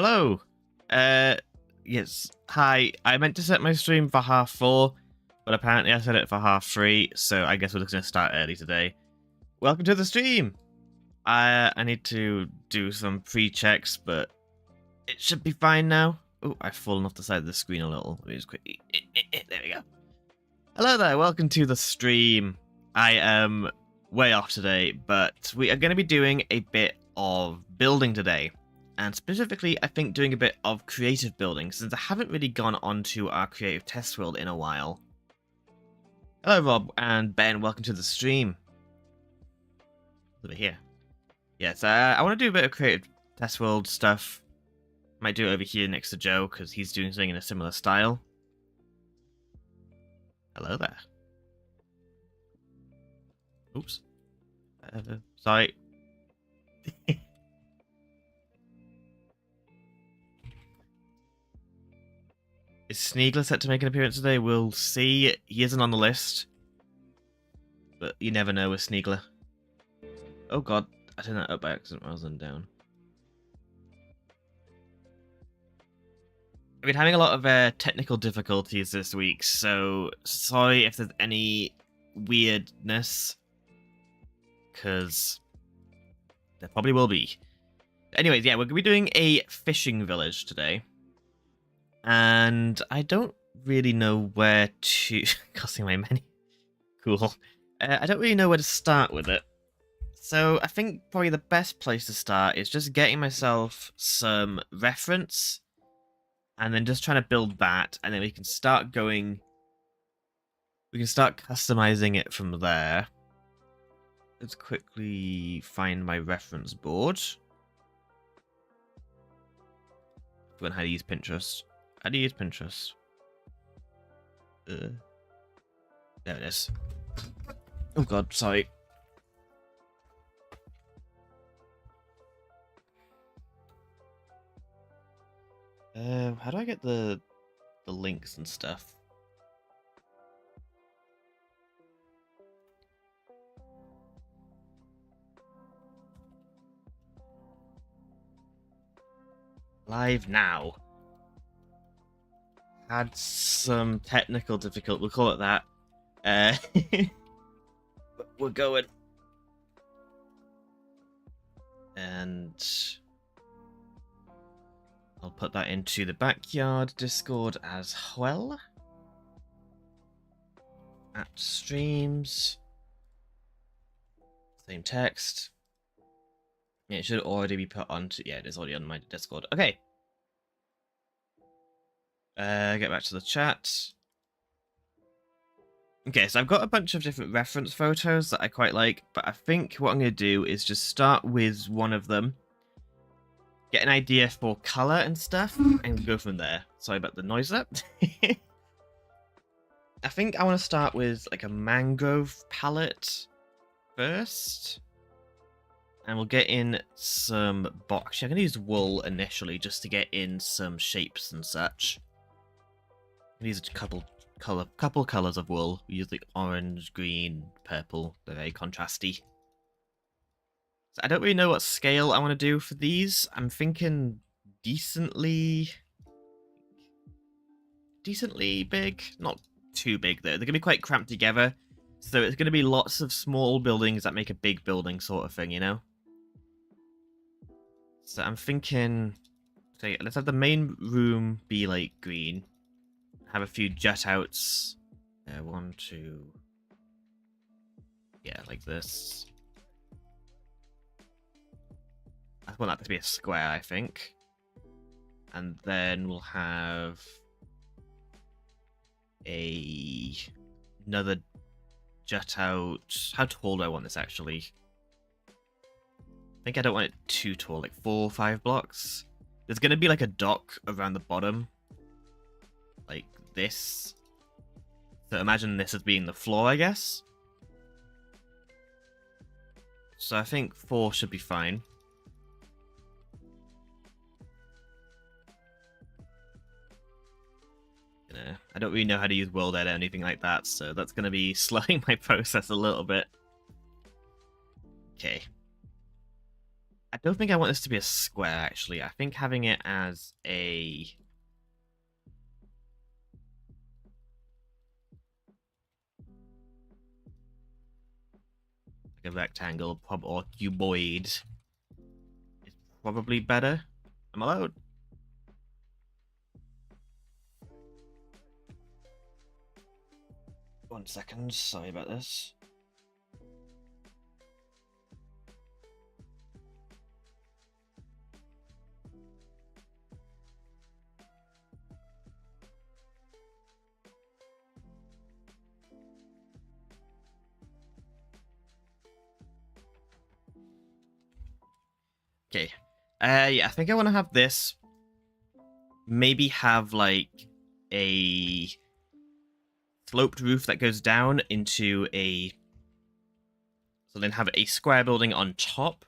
Hello. Uh, yes. Hi. I meant to set my stream for 4:30, but apparently I set it for 3:30, so I guess we're just gonna start early today. Welcome to the stream. I need to do some pre-checks, but it should be fine now. Oh, I've fallen off the side of the screen a little. Let me just quickly. There we go. Hello there. Welcome to the stream. I am way off today, but we are going to be doing a bit of building today. And specifically, I think doing a bit of creative building, since I haven't really gone onto our creative test world in a while. Hello, Rob and Ben. Welcome to the stream. Over here. Yes, I want to do a bit of creative test world stuff. Might do it over here next to Joe, because he's doing something in a similar style. Hello there. Oops. Sorry. Is Sneegler set to make an appearance today? We'll see. He isn't on the list. But you never know with Sneegler. Oh god, I turned that up by accident rather than down. I've been having a lot of technical difficulties this week, so sorry if there's any weirdness. Because there probably will be. Anyways, yeah, we're going to be doing a fishing village today. And I don't really know where to... Costing my menu. Cool. I don't really know where to start with it. So I think probably the best place to start is just getting myself some reference. And then just trying to build that. And then we can start going... We can start customizing it from there. Let's quickly find my reference board. Learn how to use Pinterest. How do you use Pinterest? There it is. Oh god, sorry. How do I get the links and stuff? Live now. Had some technical difficulty, we'll call it that. But we're going. And I'll put that into the backyard Discord as well. At streams. Same text. Yeah, it should already be put onto... Yeah, it is already on my Discord. Okay. Get back to the chat. Okay, so I've got a bunch of different reference photos that I quite like, but I think what I'm going to do is just start with one of them, get an idea for colour and stuff, and go from there. Sorry about the noise there. I think I want to start with like a mangrove palette first. And we'll get in some box. I'm going to use wool initially just to get in some shapes and such. These are a couple colours of wool. We use like orange, green, purple. They're very contrasty. So I don't really know what scale I want to do for these. I'm thinking decently big. Not too big though. They're going to be quite cramped together. So it's going to be lots of small buildings that make a big building sort of thing, you know? So I'm thinking, okay, let's have the main room be like green. Have a few jut outs. 1, 2. Yeah, like this. I want that to be a square, I think. And then we'll have another jut out. How tall do I want this actually? I think I don't want it too tall, like 4 or 5 blocks. There's going to be like a dock around the bottom. Like this. So imagine this as being the floor, I guess. So I think 4 should be fine. I don't really know how to use world edit or anything like that, so that's going to be slowing my process a little bit. Okay. I don't think I want this to be a square, actually. I think having it as a... like a rectangle or cuboid is probably better. I'm allowed. One second, sorry about this. Okay. Yeah, I think I want to have this. Maybe have, like, a sloped roof that goes down into a... so then have a square building on top.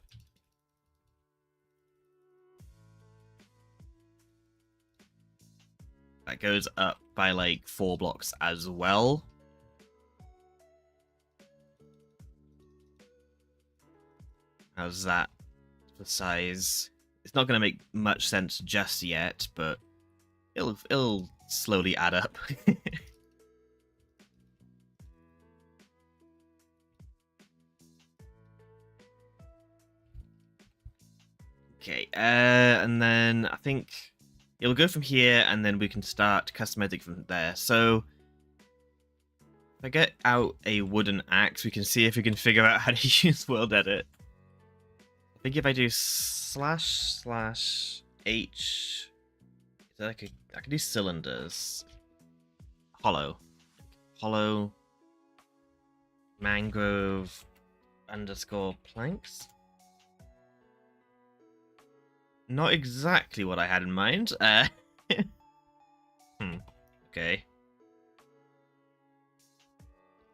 That goes up by, like, 4 blocks as well. How's that for size? It's not going to make much sense just yet, but it'll slowly add up. Okay, and then I think it'll go from here, and then we can start customizing from there. So if I get out a wooden axe, we can see if we can figure out how to use World Edit. I think if I do //H, is that like I can do cylinders. Hollow mangrove _ planks. Not exactly what I had in mind. Okay.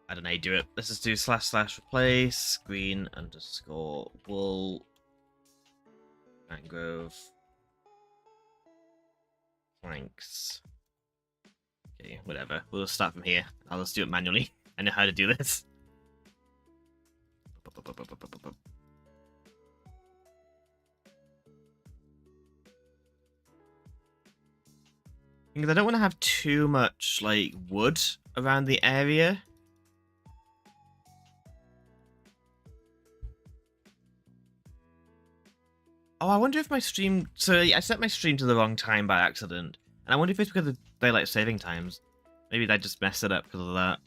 I don't know how you do it. Let's just do // replace green _ wool mangrove planks. Okay, whatever. We'll start from here. I'll just do it manually. I know how to do this. Because I don't want to have too much, like, wood around the area. Oh, I wonder if my stream... so I set my stream to the wrong time by accident. And I wonder if it's because of daylight saving times. Maybe I just messed it up because of that.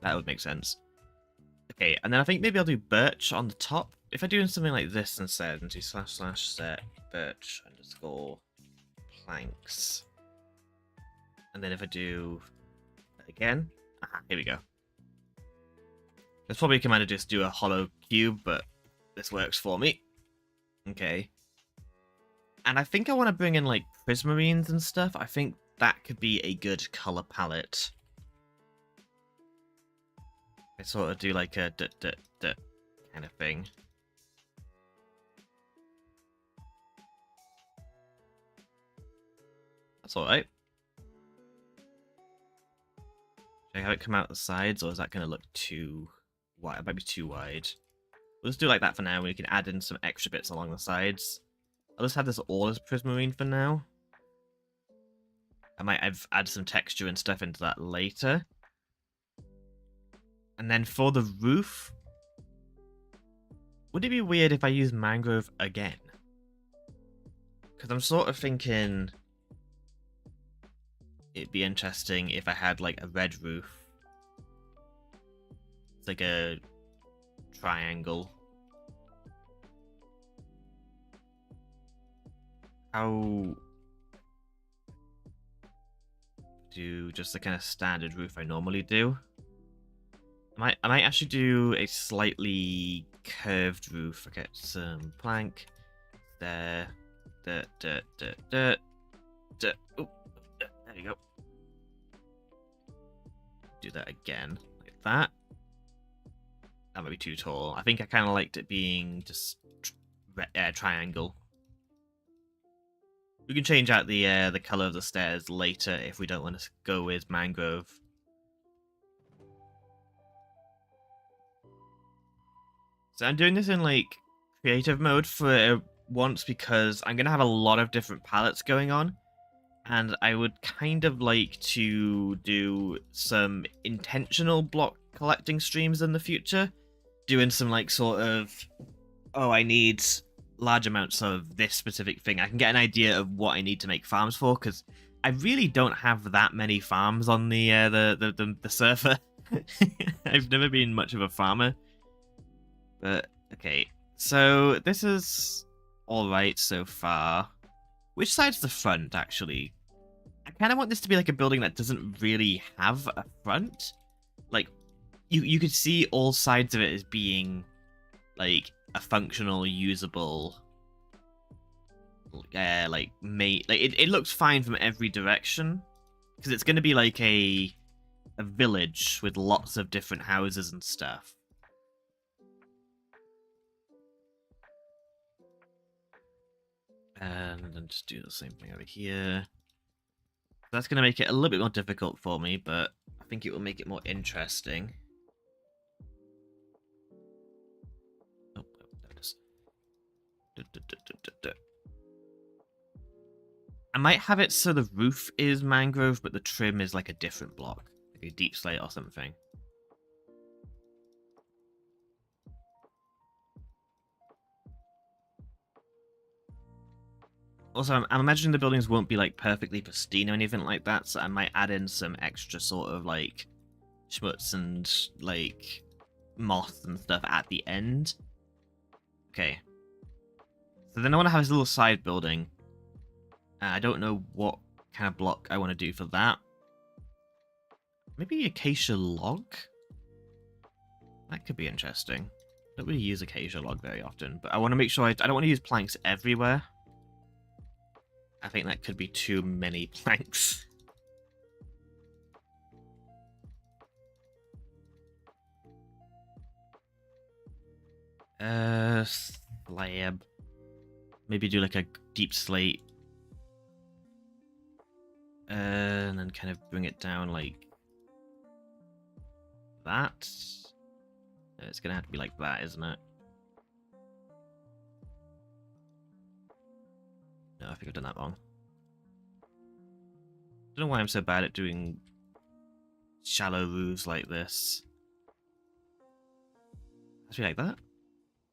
That would make sense. Okay, and then I think maybe I'll do birch on the top. If I do something like this instead, and do // set birch _ planks. And then if I do that again, here we go. There's probably a command to just do a hollow cube, but this works for me. Okay. And I think I want to bring in, like, prismarines and stuff. I think that could be a good color palette. I sort of do like a kind of thing. That's alright. Should I have it come out the sides, or is that going to look too wide? It might be too wide. We'll just do like that for now. We can add in some extra bits along the sides. I'll just have this all as prismarine for now. I might add some texture and stuff into that later. And then for the roof, would it be weird if I use mangrove again? Because I'm sort of thinking it'd be interesting if I had like a red roof. It's like a triangle. How do just the kind of standard roof I normally do? I might actually do a slightly curved roof. I get some plank there. Oh, there you go. Do that again, like that. That might be too tall. I think I kind of liked it being just triangle. We can change out the color of the stairs later if we don't want to go with mangrove. So I'm doing this in like creative mode for once because I'm going to have a lot of different palettes going on. And I would kind of like to do some intentional block collecting streams in the future. Doing some like sort of, oh, I need large amounts of this specific thing. I can get an idea of what I need to make farms for, because I really don't have that many farms on the server. I've never been much of a farmer. But okay, so this is all right so far. Which side's the front, actually? I kind of want this to be like a building that doesn't really have a front. Like, you could see all sides of it as being like a functional, usable, it looks fine from every direction because it's going to be like a village with lots of different houses and stuff. And then just do the same thing over here. That's going to make it a little bit more difficult for me, but I think it will make it more interesting. Oh, there it is. I might have it so the roof is mangrove, but the trim is like a different block, like a deep slate or something. Also, I'm imagining the buildings won't be like perfectly pristine or anything like that, so I might add in some extra sort of like schmutz and like moss and stuff at the end. Okay. So then I want to have this little side building. I don't know what kind of block I want to do for that. Maybe acacia log? That could be interesting. I don't really use acacia log very often, but I want to make sure I don't want to use planks everywhere. I think that could be too many planks. Slab. Maybe do like a deep slate. And then kind of bring it down like that. It's gonna have to be like that, isn't it? No, I think I've done that wrong. I don't know why I'm so bad at doing shallow roofs like this. Has to be like that?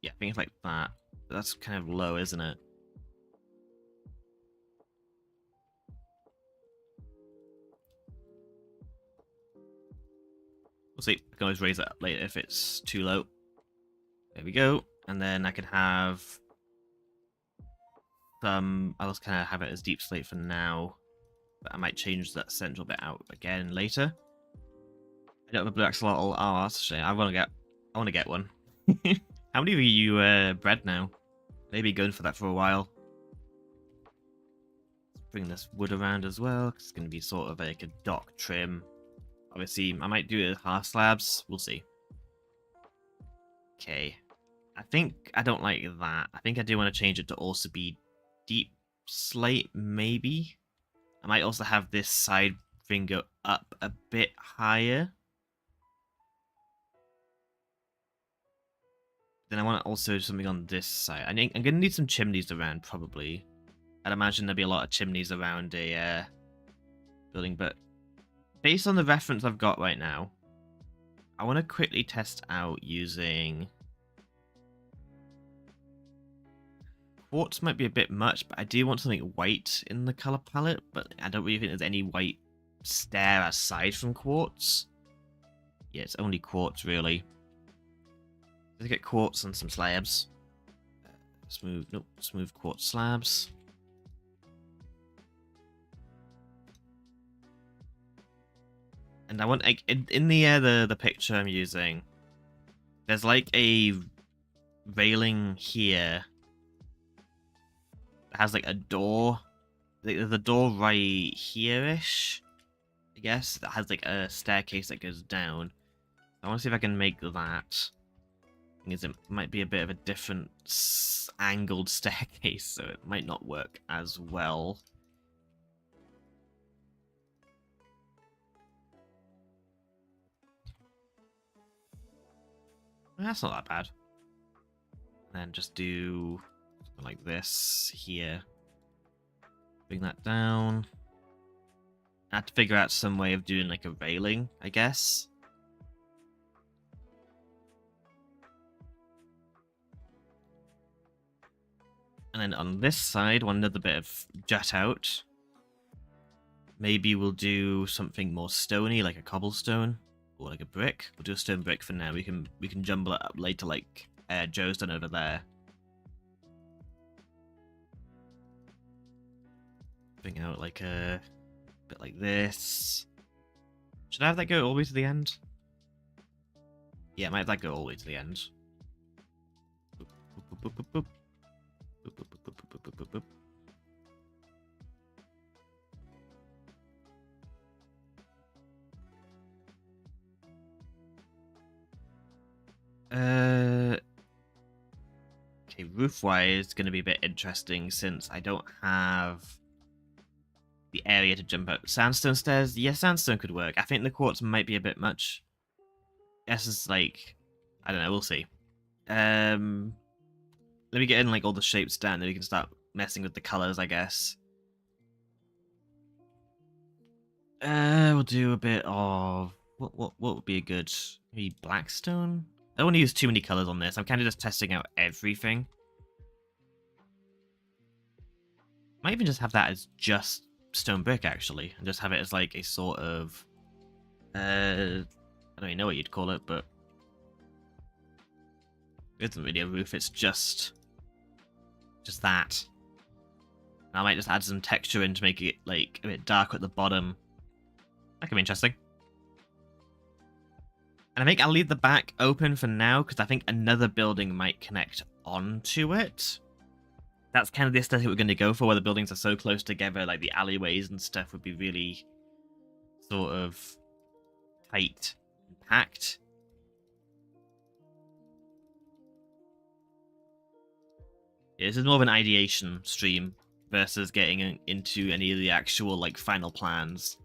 Yeah, I think it's like that. But that's kind of low, isn't it? We'll see. I can always raise that up later if it's too low. There we go. And then I can have some... I'll just kind of have it as deep slate for now. But I might change that central bit out again later. I don't have a blue axolotl. Oh, that's a shame. I want to get one. How many of you bred now? Maybe going for that for a while. Let's bring this wood around as well, because it's going to be sort of like a dock trim. Obviously, I might do it as half slabs. We'll see. Okay. I think I don't like that. I think I do want to change it to also be deep slate, maybe. I might also have this side thing go up a bit higher. Then I want also something on this side. I'm going to need some chimneys around, probably. I'd imagine there'll be a lot of chimneys around a building, but based on the reference I've got right now, I want to quickly test out using... Quartz might be a bit much, but I do want something white in the color palette, but I don't really think there's any white stair aside from quartz. Yeah, it's only quartz, really. Let's get quartz and some slabs. Smooth quartz slabs. And I want, like, in the picture I'm using, there's like a railing here that has like a door. There's a door right here-ish, I guess, that has like a staircase that goes down. I want to see if I can make that. Because it might be a bit of a different angled staircase, so it might not work as well. That's not that bad. And just do something like this here. Bring that down. I have to figure out some way of doing like a railing, I guess. And then on this side, one another bit of jut out. Maybe we'll do something more stony, like a cobblestone or like a brick. We'll do a stone brick for now. We can jumble it up later, like Joe's done over there. Bring out like a bit like this. Should I have that go all the way to the end? Yeah, I might have that go all the way to the end. Boop, boop, boop, boop, boop. Boop, boop, boop, boop, boop, boop, boop, boop. Okay, roof-wise, going to be a bit interesting since I don't have the area to jump up. Sandstone stairs? Yeah, sandstone could work. I think the quartz might be a bit much. This is like, I don't know, we'll see. Let me get in like all the shapes down, then we can start messing with the colors, I guess. We'll do a bit of what would be a good, maybe blackstone? I don't want to use too many colors on this. I'm kind of just testing out everything. Might even just have that as just stone brick, actually, and just have it as like a sort of I don't even know what you'd call it, but it isn't really a roof. It's just that. And I might just add some texture in to make it like a bit darker at the bottom. That could be interesting. And I think I'll leave the back open for now, because I think another building might connect onto it. That's kind of the aesthetic we're going to go for, where the buildings are so close together, like the alleyways and stuff would be really sort of tight and packed. Yeah, this is more of an ideation stream versus getting into any of the actual like final plans.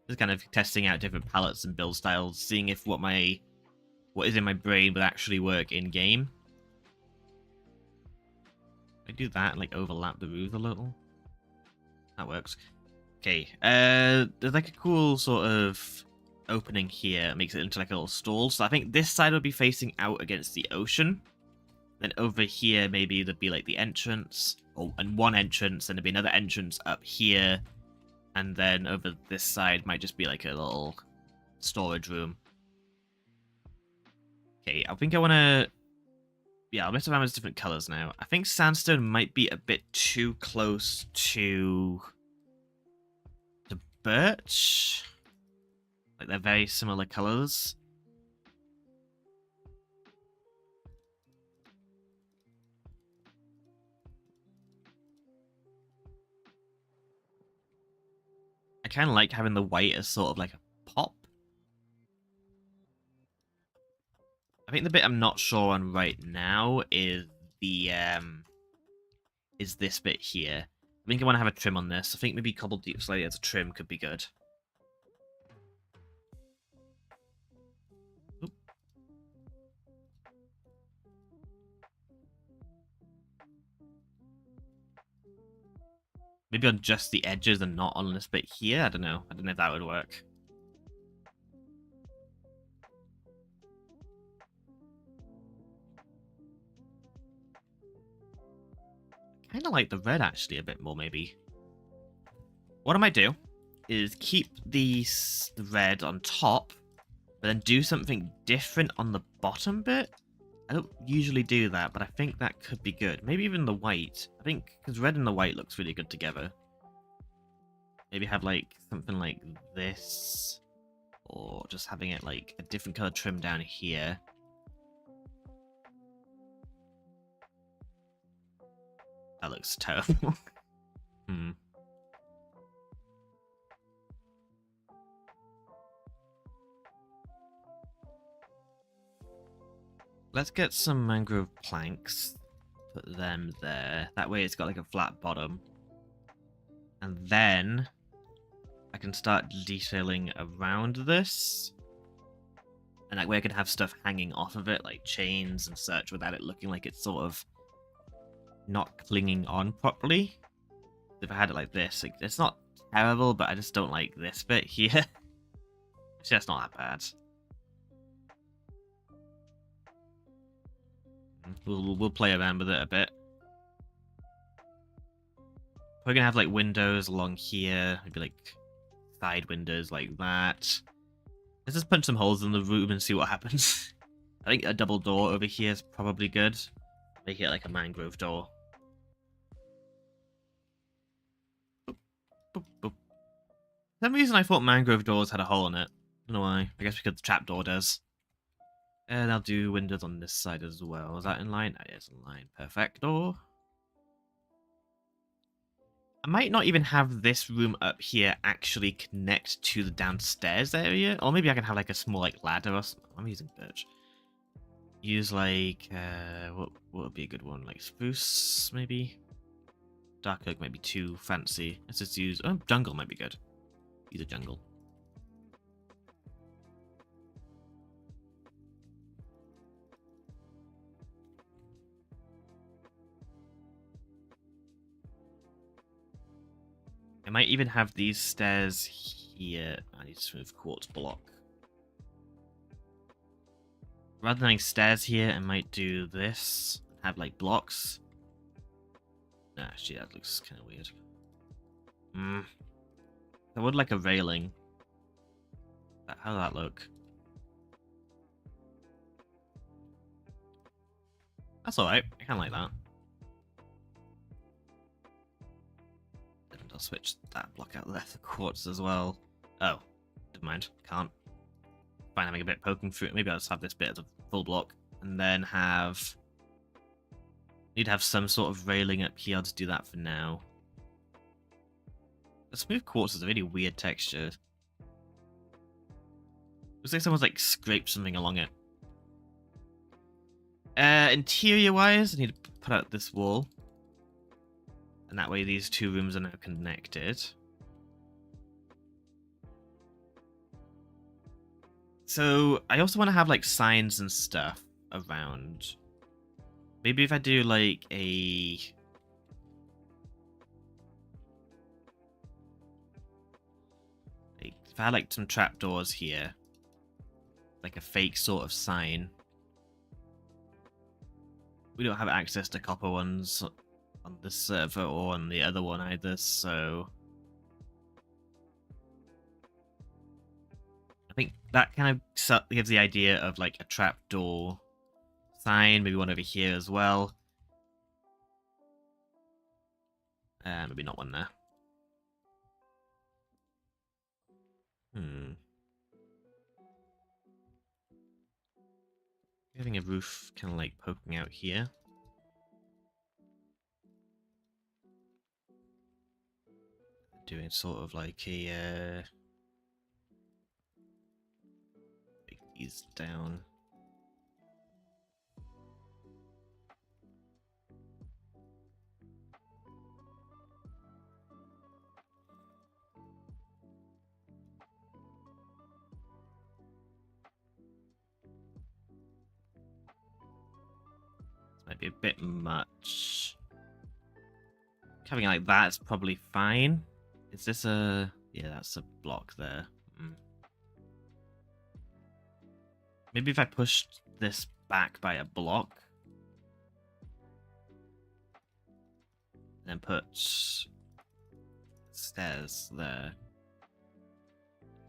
Just kind of testing out different palettes and build styles, seeing if what is in my brain would actually work in game. I do that and like overlap the roof a little. That works. Okay, there's like a cool sort of opening here. It makes it into like a little stall. So I think this side would be facing out against the ocean. Then over here, maybe there'd be like the entrance, and one entrance, and there'd be another entrance up here. And then over this side might just be like a little storage room. Okay, I think I want to... Yeah, I'll mess around with different colors now. I think sandstone might be a bit too close to birch. Like, they're very similar colors. I kind of like having the white as sort of like a pop. I think the bit I'm not sure on right now is the is this bit here. I think I want to have a trim on this. I think maybe cobbled deep slightly as a trim could be good. Oop. Maybe on just the edges and not on this bit here. I don't know. I don't know if that would work. I kind of like the red actually a bit more, maybe. What I might do is keep the red on top, but then do something different on the bottom bit. I don't usually do that, but I think that could be good. Maybe even the white. I think, because red and the white looks really good together. Maybe have like something like this, or just having it like a different color trim down here. That looks terrible. Let's get some mangrove planks. Put them there. That way it's got like a flat bottom. And then I can start detailing around this. And that way I can have stuff hanging off of it, like chains and such, without it looking like it's sort of not clinging on properly. If I had it like this, like, it's not terrible, but I just don't like this bit here. It's just not that bad. We'll play around with it a bit. We're gonna have like windows along here, maybe like side windows like that. Let's just punch some holes in the room and see what happens. I think a double door over here is probably good. Make it like a mangrove door. Boop, boop, boop. For some reason I thought mangrove doors had a hole in it. I don't know why. I guess because the trapdoor does. And I'll do windows on this side as well. Is that in line? That is in line. Perfecto. I might not even have this room up here actually connect to the downstairs area. Or maybe I can have like a small like ladder or something. I'm using birch. Use like, what would be a good one? Like spruce, maybe? Dark oak might be too fancy. Let's just use, oh, jungle might be good. Use a jungle. I might even have these stairs here. I need a smooth quartz block. Rather than having stairs here, I might do this. Have like blocks. Nah, actually, that looks kind of weird. I would like a railing. How does that look? That's alright. I kind of like that. And I'll switch that block out there for quartz as well. Oh, never mind. Can't. Fine, having a bit poking through it. Maybe I'll just have this bit as a full block. And then have... Need to have some sort of railing up here. I'll just do that for now. The smooth quartz is a really weird texture. Looks like someone's like scraped something along it. Interior wise, I need to put out this wall. And that way these two rooms are now connected. So I also want to have like signs and stuff around. Maybe if I do like a... If I had like some trapdoors here. Like a fake sort of sign. We don't have access to copper ones on this server or on the other one either, so... I think that kind of gives the idea of like a trapdoor sign, maybe one over here as well. Maybe not one there. Having a roof kind of like poking out here. Doing sort of like a take these down. Might be a bit much. Having like that is probably fine. Is this a... Yeah, that's a block there. Maybe if I pushed this back by a block. Then put stairs there.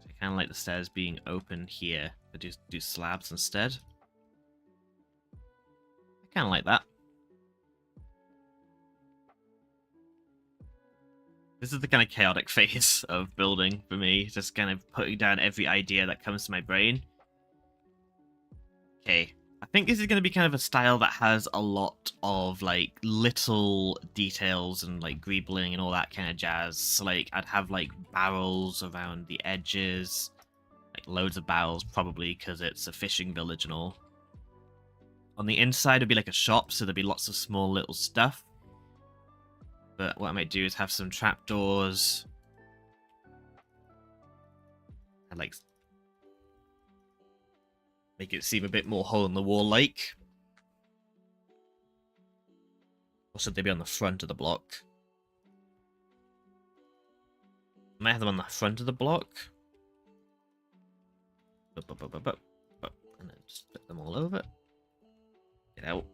So I kind of like the stairs being open here. But just do slabs instead. I kind of like that. This is the kind of chaotic phase of building for me. Just kind of putting down every idea that comes to my brain. Okay. I think this is going to be kind of a style that has a lot of, like, little details and, like, greebling and all that kind of jazz. So, like, I'd have, like, barrels around the edges. Like, loads of barrels, probably, because it's a fishing village and all. On the inside, it'd be like a shop, so there'd be lots of small little stuff. But what I might do is have some trapdoors. And, like, make it seem a bit more hole-in-the-wall like. Or should they be on the front of the block? I might have them on the front of the block. And then just put them all over. Get out.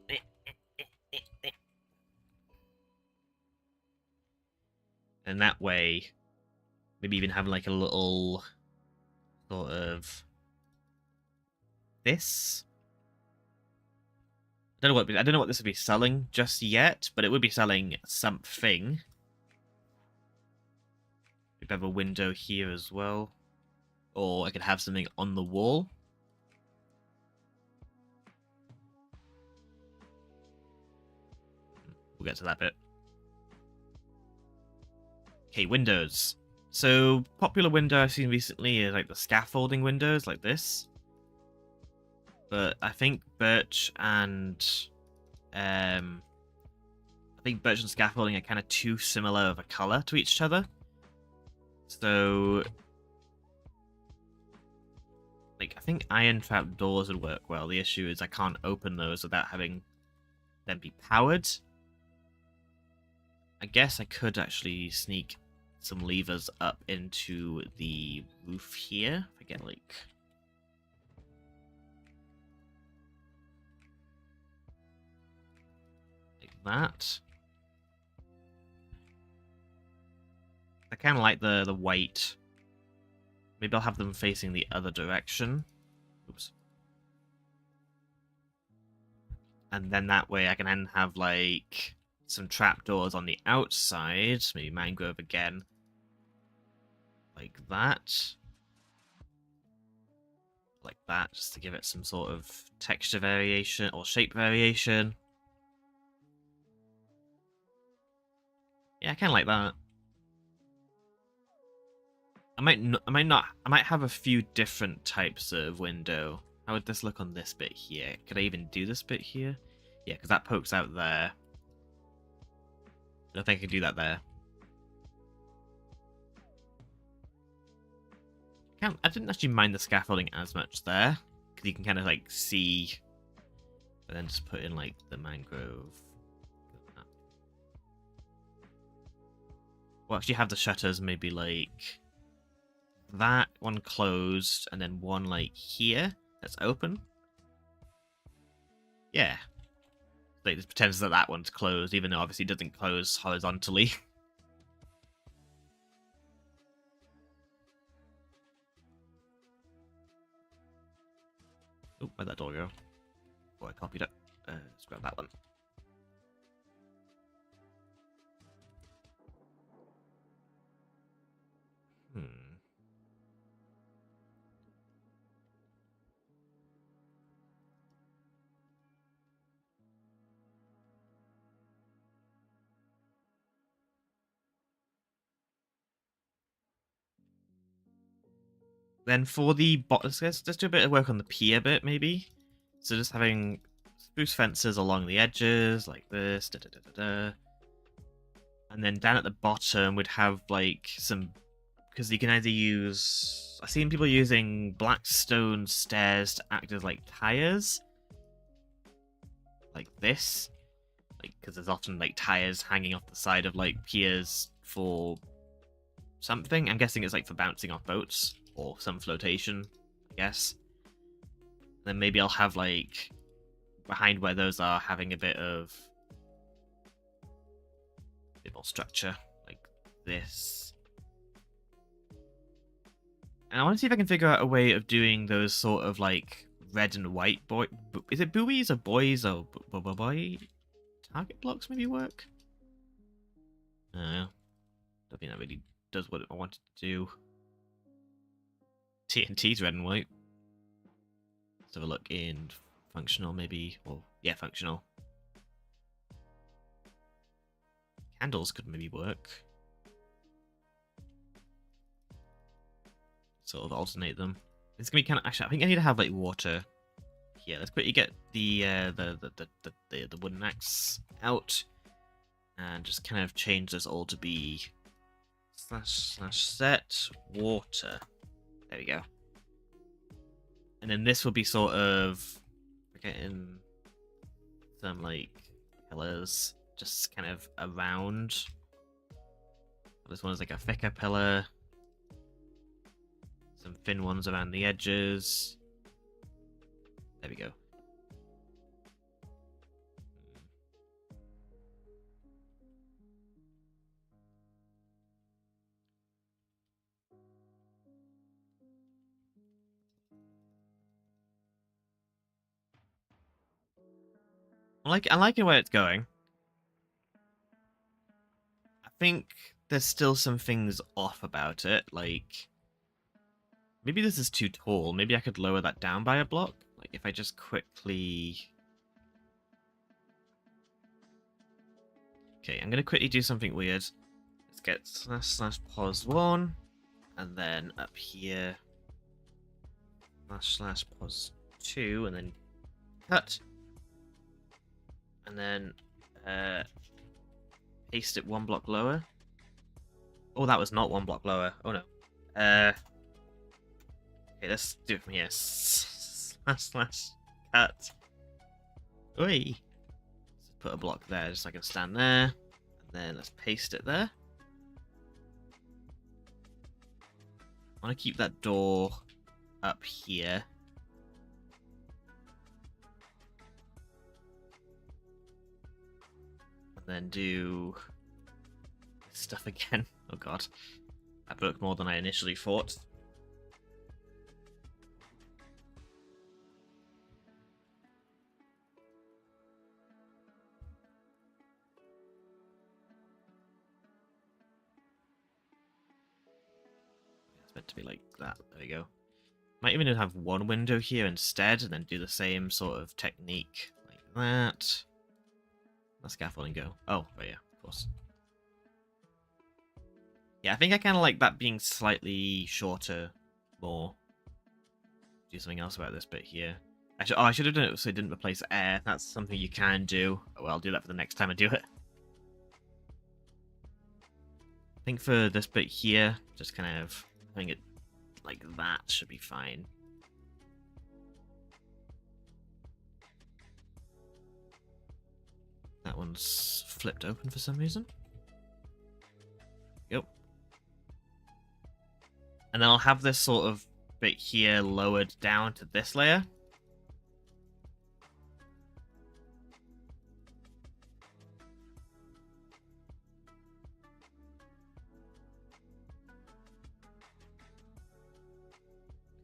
And that way, maybe even have like a little sort of this. I don't know what this would be selling just yet, but it would be selling something. We have a window here as well, or I could have something on the wall. We'll get to that bit. Okay, windows. So, popular window I've seen recently is like the scaffolding windows, like this. But I think birch and scaffolding are kind of too similar of a color to each other. So, like, I think iron trap doors would work well. The issue is I can't open those without having them be powered. I guess I could actually sneak some levers up into the roof here. If I get, like... that. I kind of like the white. Maybe I'll have them facing the other direction. Oops. And then that way I can then have like some trapdoors on the outside. Maybe mangrove again. Like that. Like that, just to give it some sort of texture variation or shape variation. Yeah, I kind of like that. I might have a few different types of window. How would this look on this bit here? Could I even do this bit here? Yeah, because that pokes out there. I don't think I can do that there. I didn't actually mind the scaffolding as much there, because you can kind of like see, but then just put in like the mangrove. We'll actually have the shutters maybe like that one closed, and then one like here that's open. Yeah. Like, it pretends that that one's closed, even though obviously it doesn't close horizontally. Oh, where'd that door go? Oh, I copied it. Let's grab that one. Then for the bottom, let's do a bit of work on the pier bit, maybe. So just having spruce fences along the edges, like this, and then down at the bottom, we'd have like some, because you can either use, I've seen people using black stone stairs to act as like tires, like this, like because there's often like tires hanging off the side of like piers for something. I'm guessing it's like for bouncing off boats. Or some flotation, I guess. Then maybe I'll have like behind where those are, having a bit more structure, like this. And I want to see if I can figure out a way of doing those sort of like red and white is it buoys or buoys or boy target blocks maybe work? Don't think that really does what I wanted to do. TNT's red and white. Let's have a look in functional, maybe. Well, yeah, functional. Candles could maybe work. Sort of alternate them. It's gonna be kind of actually. I think I need to have like water. Yeah, let's quickly get the wooden axe out and just kind of change this all to be /set water. There we go. And then this will be sort of getting some like pillars just kind of around. This one is like a thicker pillar. Some thin ones around the edges. There we go. I'm liking where it's going. I think there's still some things off about it, like maybe this is too tall. Maybe I could lower that down by a block. Like if I just quickly... Okay, I'm gonna quickly do something weird. Let's get / pause 1, and then up here / pause 2, and then cut. And then paste it 1 block lower. Oh, that was not 1 block lower. Oh no. Okay, let's do it from here. / cut. Oi. Let's put a block there just so I can stand there. And then let's paste it there. I want to keep that door up here. Then do this stuff again. Oh god. I broke more than I initially thought. It's meant to be like that. There we go. Might even have one window here instead, and then do the same sort of technique like that. Let scaffolding go. Oh, yeah, of course. Yeah, I think I kind of like that being slightly shorter more. Do something else about this bit here. I should have done it so it didn't replace air. That's something you can do. Oh, well, I'll do that for the next time I do it. I think for this bit here, just kind of having it like that should be fine. That one's flipped open for some reason. Yep. And then I'll have this sort of bit here lowered down to this layer.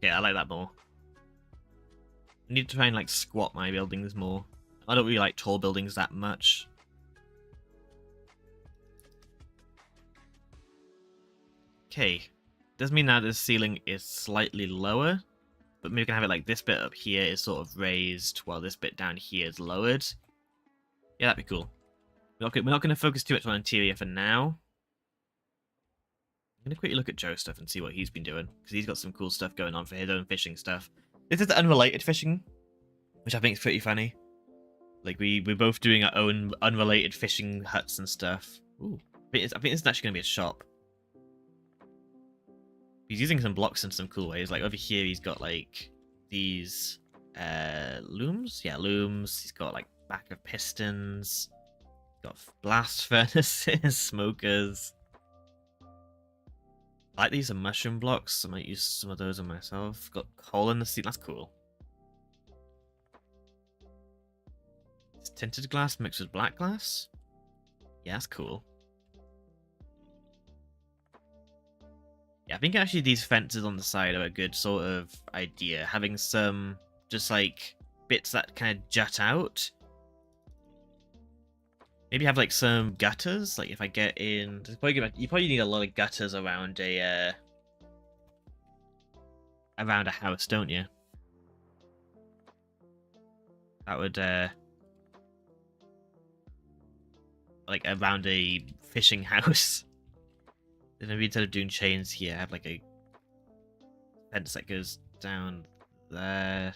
Yeah, I like that more. I need to try and like squat my buildings more. I don't really like tall buildings that much. Okay. Does mean now the ceiling is slightly lower, but maybe we can have it like this bit up here is sort of raised while this bit down here is lowered. Yeah, that'd be cool. We're not going to focus too much on interior for now. I'm going to quickly look at Joe's stuff and see what he's been doing, because he's got some cool stuff going on for his own fishing stuff. This is unrelated fishing, which I think is pretty funny. Like, we're both doing our own unrelated fishing huts and stuff. Ooh. I think this is actually going to be a shop. He's using some blocks in some cool ways. Like, over here he's got, like, these looms? Yeah, looms. He's got, like, back of pistons. He's got blast furnaces, smokers. I like these are mushroom blocks. I might use some of those on myself. Got coal in the sea. That's cool. It's tinted glass mixed with black glass. Yeah, that's cool. Yeah, I think actually these fences on the side are a good sort of idea. Having some just like bits that kind of jut out. Maybe have like some gutters. Like if I get in, you probably need a lot of gutters around a house, don't you? That would like around a fishing house. Then maybe instead of doing chains here, have like a fence that goes down there.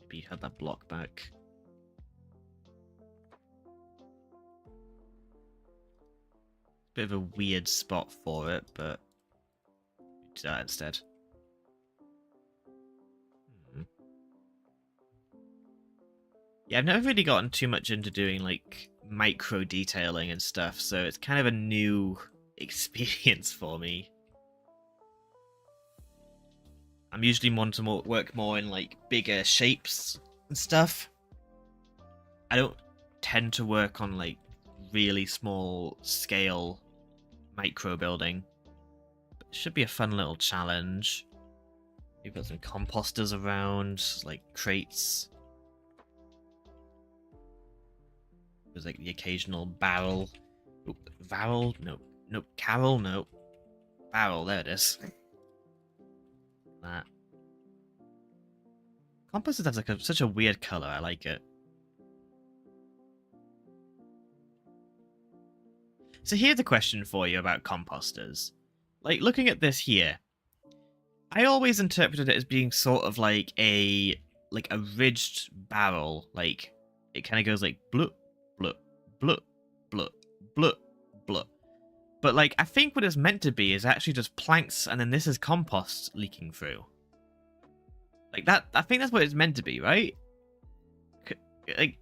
Maybe have that block back. Bit of a weird spot for it, but do that instead. Yeah, I've never really gotten too much into doing like micro detailing and stuff, so it's kind of a new experience for me. I'm usually want to work more in like bigger shapes and stuff. I don't tend to work on like really small scale micro building. But it should be a fun little challenge. We've got some composters around, like crates. There's like the occasional barrel. Oop, barrel? No. Nope. Carol? No. Barrel, there it is. That. Composters has like such a weird colour, I like it. So here's a question for you about composters. Like, looking at this here, I always interpreted it as being sort of like a ridged barrel. Like, it kind of goes like bloop, bloop, bloop, bloop, bloop, bloop. But like, I think what it's meant to be is actually just planks, and then this is compost leaking through. Like that, I think that's what it's meant to be, right? Like,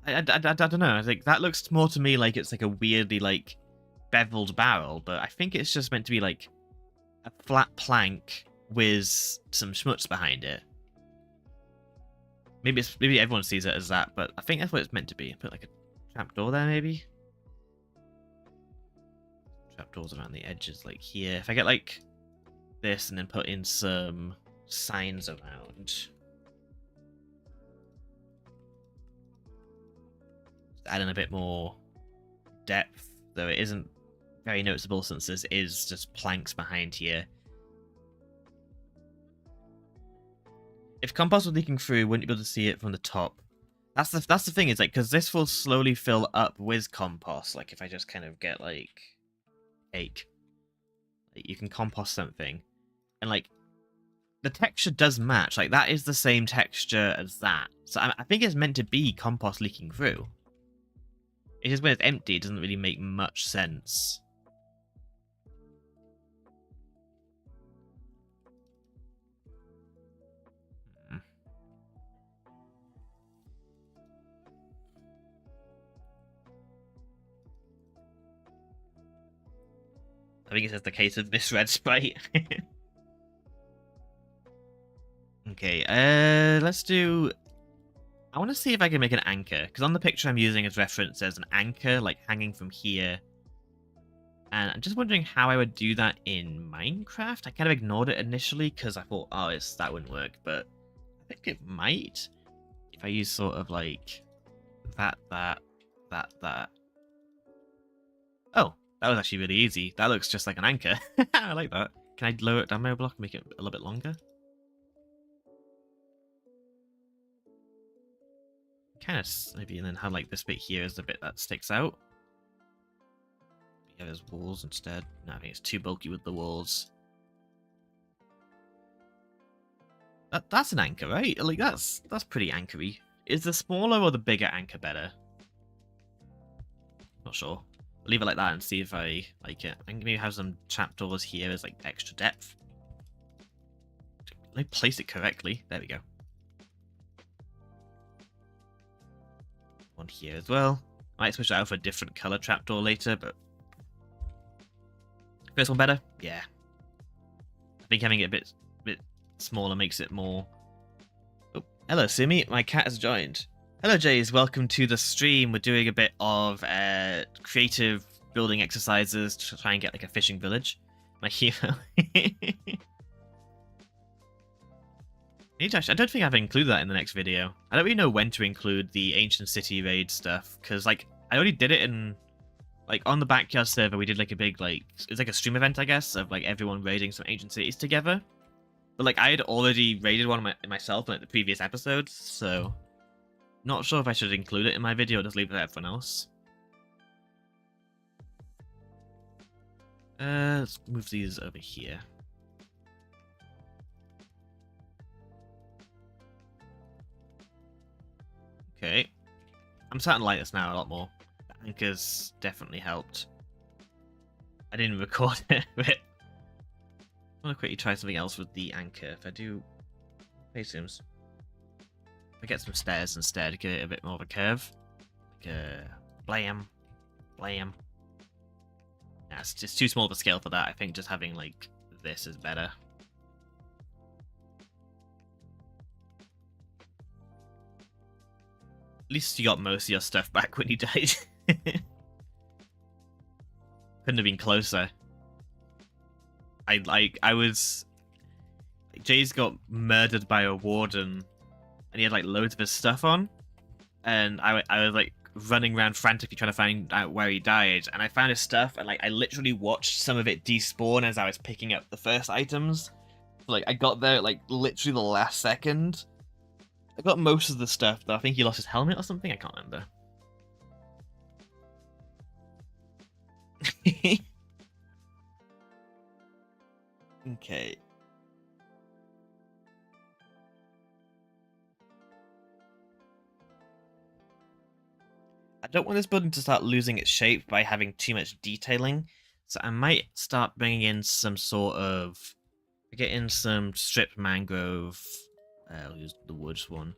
I don't know. I think that looks more to me like it's like a weirdly like beveled barrel, but I think it's just meant to be like a flat plank with some schmutz behind it. Maybe everyone sees it as that, but I think that's what it's meant to be. Put like a trapdoor there, maybe. Trapdoors around the edges, like here. If I get like this and then put in some signs around. Add in a bit more depth, though it isn't very noticeable since this is just planks behind here. If compost was leaking through, wouldn't you be able to see it from the top? That's the thing, is like, because this will slowly fill up with compost. Like if I just kind of get like cake, like, you can compost something, and like the texture does match. Like that is the same texture as that. So I think it's meant to be compost leaking through. It's just when it's empty, it doesn't really make much sense. I think it's just the case of misread sprite. Okay, let's do... I want to see if I can make an anchor, because on the picture I'm using as reference, there's an anchor, like, hanging from here. And I'm just wondering how I would do that in Minecraft. I kind of ignored it initially, because I thought, oh, that wouldn't work, but I think it might. If I use sort of, like, that. Oh, that was actually really easy. That looks just like an anchor. I like that. Can I lower it down my block and make it a little bit longer? Kind of maybe, and then have like this bit here is the bit that sticks out. Yeah, there's walls instead. No, I think it's too bulky with the walls. That's an anchor, right? Like that's pretty anchory. Is the smaller or the bigger anchor better? Not sure. I'll leave it like that and see if I like it. I can maybe have some trapdoors here as like extra depth. Let me place it correctly. There we go. One here as well. I might switch it out for a different color trapdoor later, but first one better? Yeah. I think having it a bit smaller makes it more... Oh, hello, Simi. My cat has joined. Hello, Jays. Welcome to the stream. We're doing a bit of creative building exercises to try and get like a fishing village. My hero. I don't think I've included that in the next video. I don't really know when to include the Ancient City raid stuff, because like I already did it in like on the backyard server. We did like a big it's like a stream event, I guess, of like everyone raiding some ancient cities together. But like I had already raided one myself in like the previous episodes, so not sure if I should include it in my video or just leave it for everyone else. Let's move these over here. Okay. I'm starting to like this now a lot more. The anchors definitely helped. I didn't record it, but I want to quickly try something else with the anchor. If I do... If I get some stairs instead, give it a bit more of a curve. blam, blam. Yeah, it's just too small of a scale for that. I think just having like this is better. At least you got most of your stuff back when you died. Couldn't have been closer. I was... Jay's got murdered by a warden, and he had like loads of his stuff on, and I was like running around frantically trying to find out where he died, and I found his stuff, and like I literally watched some of it despawn as I was picking up the first items. Like I got there like literally the last second. I got most of the stuff, though. I think he lost his helmet or something. I can't remember. Okay. I don't want this building to start losing its shape by having too much detailing, so I might start bringing in some sort of... get in some stripped mangrove. I'll use the woods one.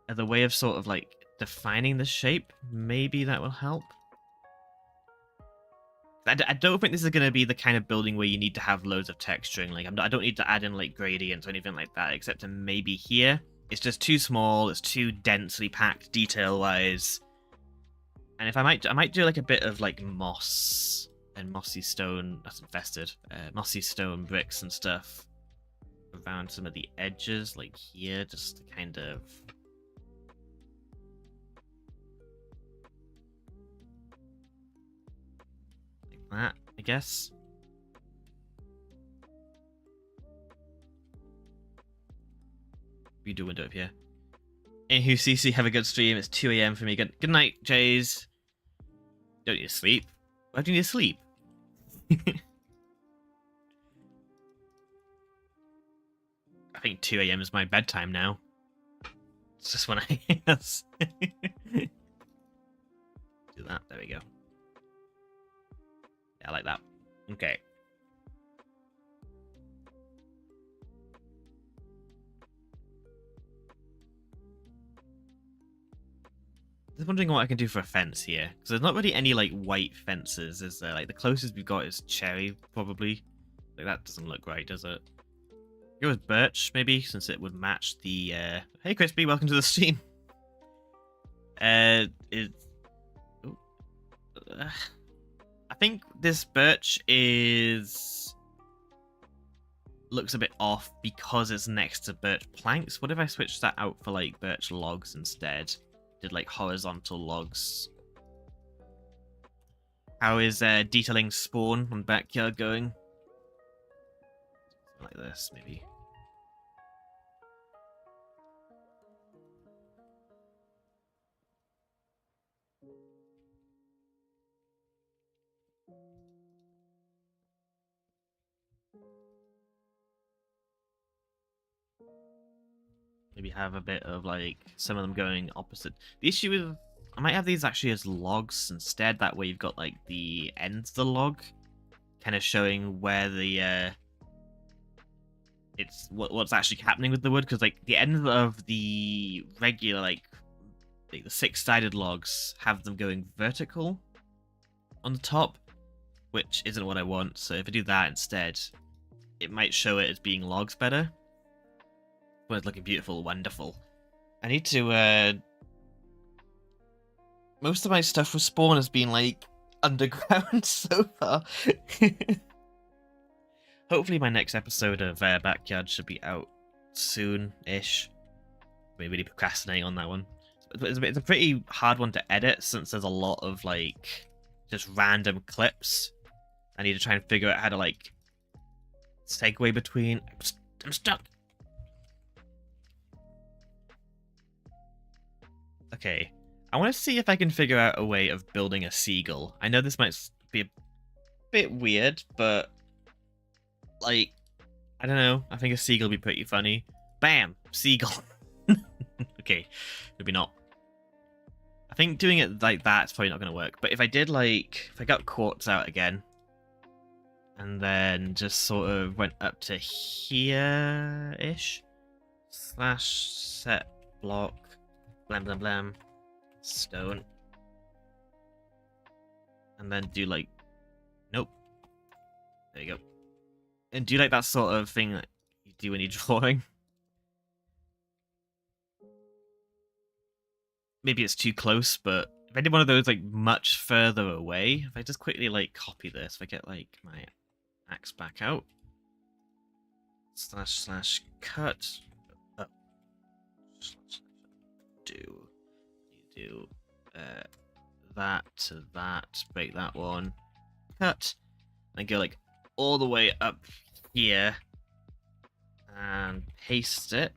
As a way of sort of like defining the shape, maybe that will help. I don't think this is going to be the kind of building where you need to have loads of texturing. Like I don't need to add in like gradients or anything like that, except to maybe here. It's just too small. It's too densely packed detail-wise. And if I might do like a bit of like moss and mossy stone. That's infested. Mossy stone bricks and stuff around some of the edges, like here, just to kind of. That, I guess. You do window up here. Anywho, CC, have a good stream. It's 2 AM for me. Good night, Jays. Don't need to sleep. Why do you need to sleep? I think 2 AM is my bedtime now. It's just when I yes. Do that. There we go. Yeah, I like that. Okay. Just wondering what I can do for a fence here, because there's not really any like white fences, is there? Like the closest we've got is cherry, probably. Like that doesn't look right, does it? Go with birch, maybe, since it would match the. Hey, Crispy, welcome to the stream. I think this birch looks a bit off because it's next to birch planks. What if I switched that out for like birch logs instead? Did like horizontal logs. How is detailing spawn on backyard going? Like this, maybe. Maybe have a bit of like some of them going opposite. The issue with I might have these actually as logs instead. That way you've got like the ends of the log kind of showing where the it's what's actually happening with the wood, because like the ends of the regular like the six-sided logs have them going vertical on the top, which isn't what I want. So if I do that instead, it might show it as being logs better. When it's looking beautiful, wonderful. I need to most of my stuff with spawn has been like underground so far. Hopefully my next episode of Backyard should be out soon-ish. I'm really procrastinating on that one. It's a pretty hard one to edit since there's a lot of like just random clips. I need to try and figure out how to like segue between. I'm stuck. Okay, I want to see if I can figure out a way of building a seagull. I know this might be a bit weird, but like, I don't know. I think a seagull would be pretty funny. Bam! Seagull. Okay, maybe not. I think doing it like that's probably not going to work. But if I did like, if I got quartz out again, and then just sort of went up to here-ish, / set block, blam blam blam, stone. And then do like... Nope. There you go. And do like that sort of thing that you do when you're drawing. Maybe it's too close, but if I did one of those like much further away, if I just quickly like copy this, if I get like my axe back out, // cut, do that to that, break that one, cut, and go like all the way up here and paste it.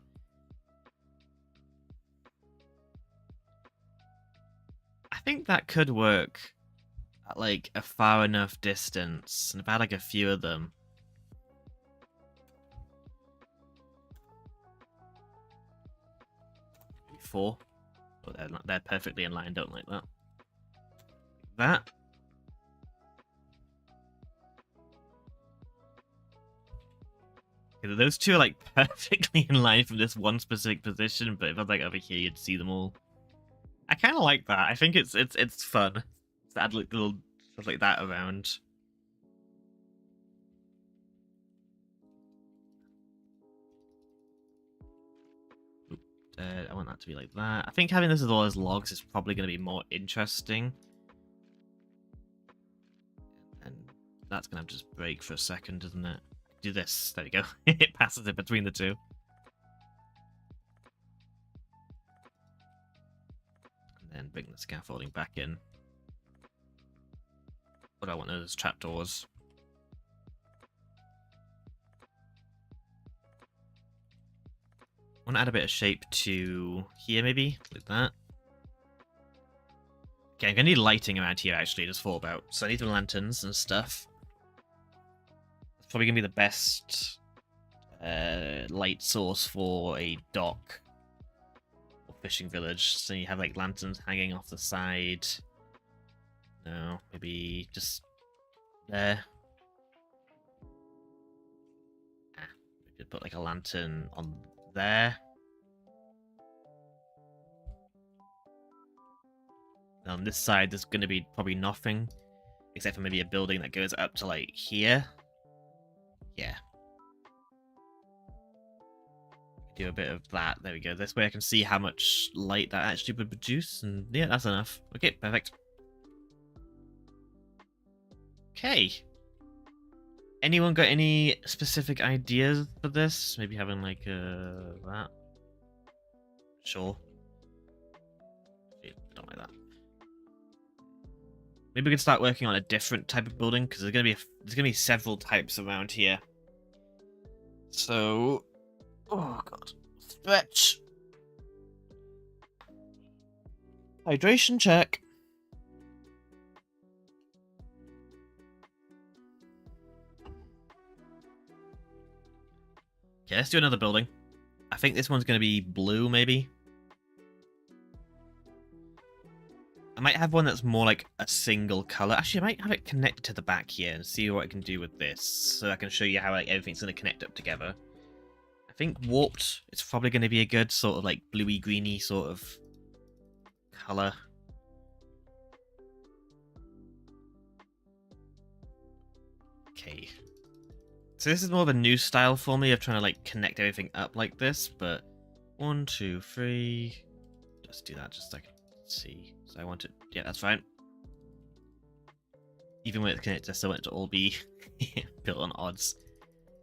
I think that could work at like a far enough distance, and I've had like a few of them. Maybe 4. Oh, they're perfectly in line, don't like that. That. Okay, those two are like perfectly in line from this one specific position, but if I was like over here, you'd see them all. I kind of like that. I think it's fun to add like little stuff like that around. I want that to be like that. I think having this as all as logs is probably going to be more interesting. And that's going to just break for a second, isn't it? Do this. There we go. It passes it between the two. And then bring the scaffolding back in. What do I want those trapdoors? I want to add a bit of shape to here, maybe? Like that. Okay, I'm going to need lighting around here, actually, just thought about. So I need some lanterns and stuff. It's probably going to be the best light source for a dock or fishing village. So you have, like, lanterns hanging off the side. No, maybe just there. We could put, like, a lantern on there. And on this side, there's going to be probably nothing, except for maybe a building that goes up to like here. Yeah. Do a bit of that. There we go. This way I can see how much light that actually would produce, and yeah, that's enough. Okay, perfect. Okay. Anyone got any specific ideas for this? Maybe having like that. Sure. Don't like that. Maybe we can start working on a different type of building, because there's gonna be several types around here. So, oh god, stretch. Hydration check. Okay, let's do another building. I think this one's gonna be blue, maybe. I might have one that's more like a single color. Actually, I might have it connected to the back here and see what I can do with this, so I can show you how like everything's going to connect up together. I think warped is probably going to be a good sort of like bluey greeny sort of color. Okay. So this is more of a new style for me of trying to like connect everything up like this, but 1, 2, 3. Just do that just so I can see. So I want it, yeah, that's fine. Even when it's connected, I still want it to all be built on odds.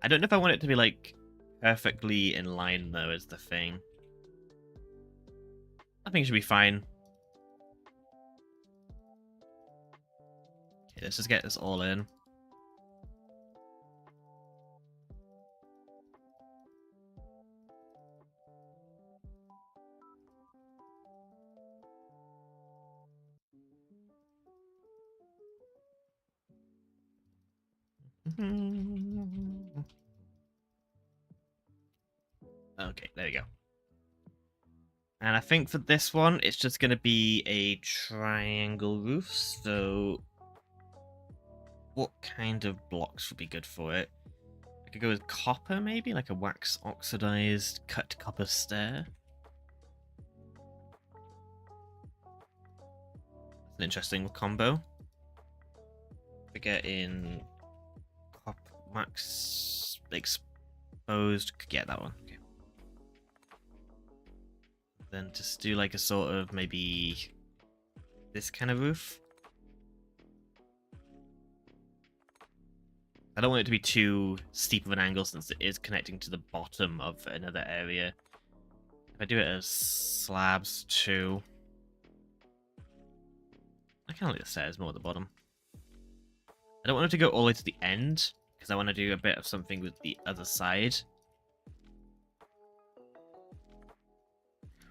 I don't know if I want it to be like perfectly in line though, is the thing. I think it should be fine. Okay, let's just get this all in. Okay, there we go. And I think for this one, it's just going to be a triangle roof. So what kind of blocks would be good for it? I could go with copper, maybe? Like a wax oxidized cut copper stair. That's an interesting combo. get in cop max exposed. Get that one. Okay. Then just do like a sort of maybe this kind of roof. I don't want it to be too steep of an angle since it is connecting to the bottom of another area. If I do it as slabs too, I kind of like the stairs more at the bottom. I don't want it to go all the way to the end because I want to do a bit of something with the other side.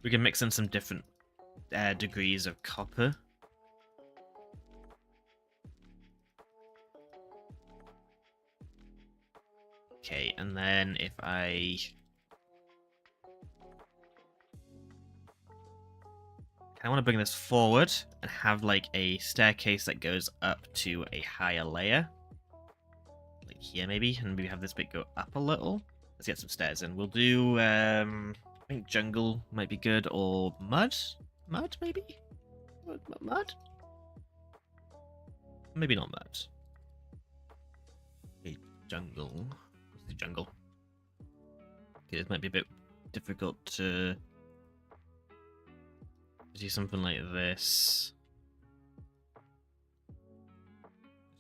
We can mix in some different degrees of copper. Okay, and then if I want to bring this forward and have like a staircase that goes up to a higher layer. Like here maybe, and maybe have this bit go up a little. Let's get some stairs in. We'll do, I think jungle might be good, or mud? Mud, maybe? Mud? Maybe not mud. Okay, jungle. Let's do jungle. Okay, this might be a bit difficult to do something like this.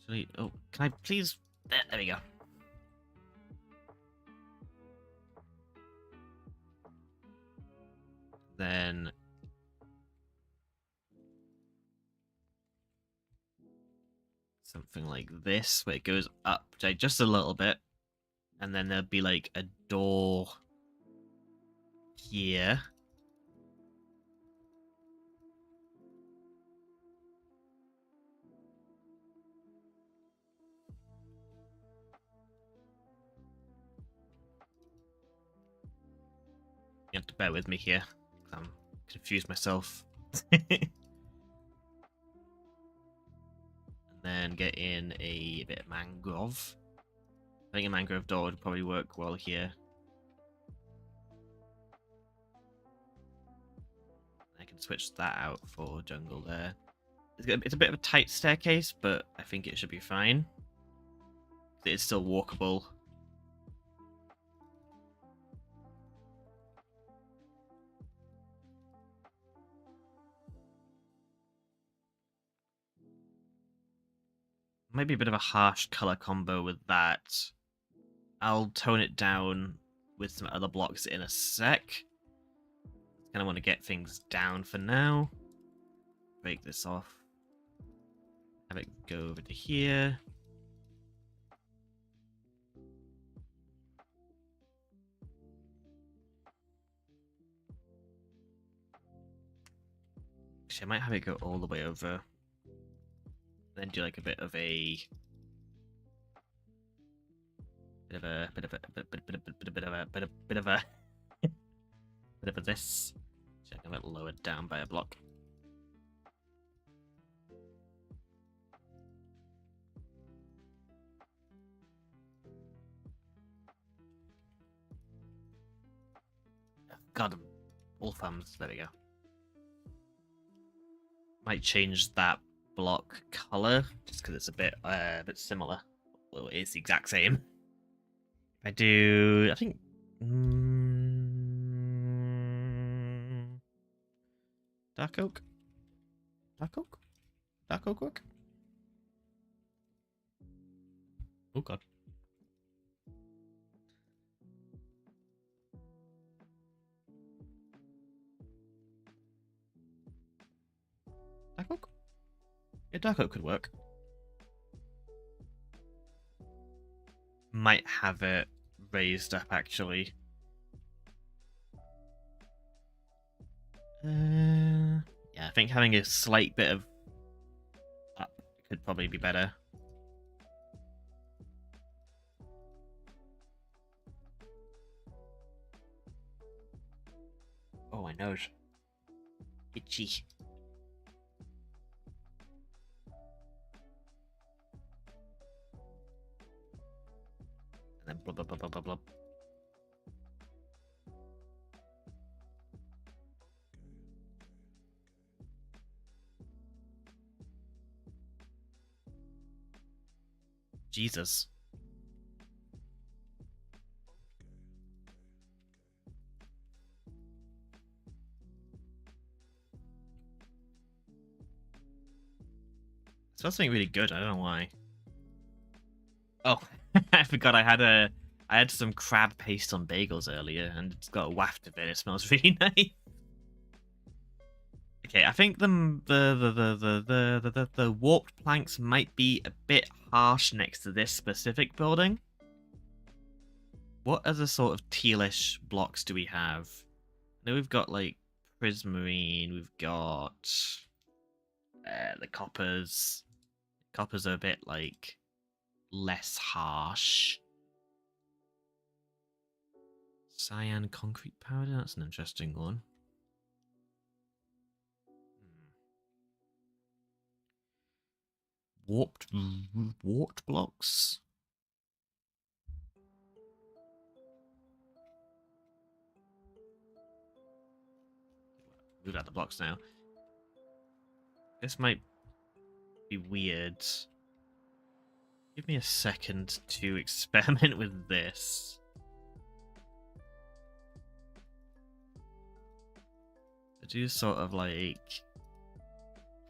Actually, oh, can I please? There we go. Then something like this, where it goes up just a little bit, and then there'll be like a door here. You have to bear with me here. I'm confused myself. And then get in a bit of mangrove. I think a mangrove door would probably work well here. I can switch that out for jungle there. It's a bit of a tight staircase, but I think it should be fine. It's still walkable. Might be a bit of a harsh color combo with that. I'll tone it down with some other blocks in a sec. Kind of want to get things down for now. Break this off. Have it go over to here. Actually, I might have it go all the way over. Then do like a bit of a bit of this. So I can get lowered down by a block. God, all thumbs. There we go. Might change that block color just because it's a bit similar. Well, it's the exact same. I do, I think. Dark oak. Dark oak. Dark oak work. Oh god. Dark oak? Yeah, dark oak could work. Might have it raised up actually. Yeah, I think having a slight bit of up could probably be better. Oh, my nose. Itchy. And then blub blub blub blub blub blub. Jesus. It smells something really good. I don't know why. Oh, I forgot I had some crab paste on bagels earlier, and it's got a waft of it. It smells really nice. Okay, I think the warped planks might be a bit harsh next to this specific building. What other sort of tealish blocks do we have? I know we've got like prismarine. We've got the coppers. Coppers are a bit like less harsh. Cyan concrete powder. That's an interesting one. Warped blocks. Move out the blocks now. This might be weird. Give me a second to experiment with this. I do sort of like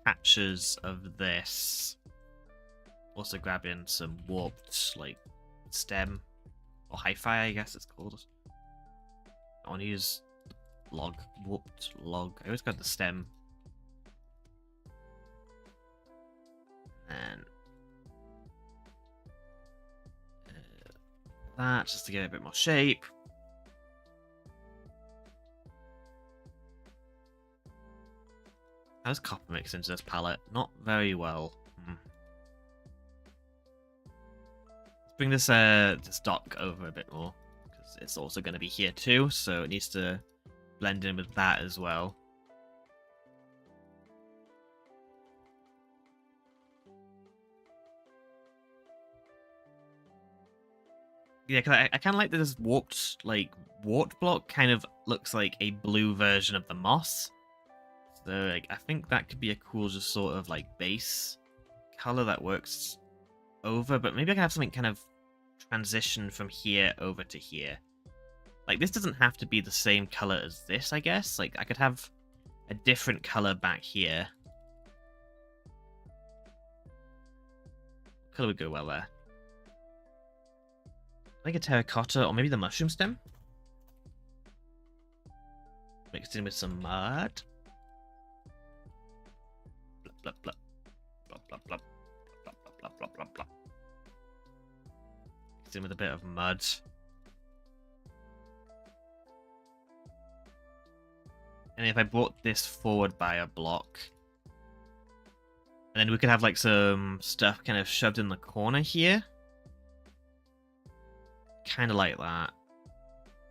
patches of this. Also grabbing some warped like stem or hi-fi, I guess it's called. I want to use warped log. I always got the stem. And that just to get a bit more shape. How's copper mixed into this palette? Not very well. Let's bring this dock over a bit more, because it's also going to be here too, so it needs to blend in with that as well. Yeah, because I kind of like that this warped block kind of looks like a blue version of the moss. So like I think that could be a cool just sort of like base color that works over, but maybe I can have something kind of transition from here over to here. Like this doesn't have to be the same color as this, I guess. Like I could have a different color back here. What color would go well there? Like a terracotta or maybe the mushroom stem. Mixed in with some mud. Blah, blah, blah. Blah, blah, blah. Blah, blah, blah, blah, blah. Mixed in with a bit of mud. And if I brought this forward by a block, and then we could have like some stuff kind of shoved in the corner here. Kind of like that.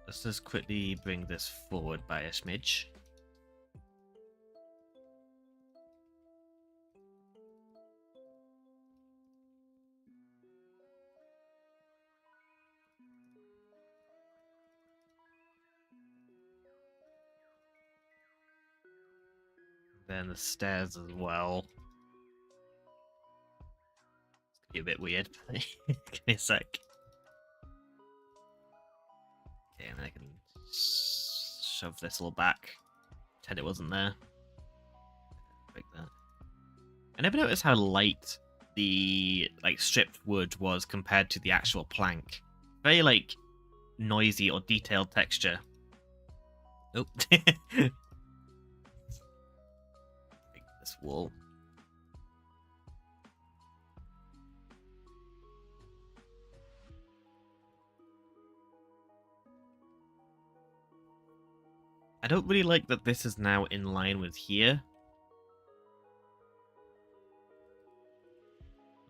Let's just quickly bring this forward by a smidge. Then the stairs as well. It's gonna be a bit weird. Give me a sec. Okay, and then I can shove this all back. Pretend it wasn't there. Break that. I never noticed how light the stripped wood was compared to the actual plank. Very noisy or detailed texture. Nope. Break this wall. I don't really like that this is now in line with here.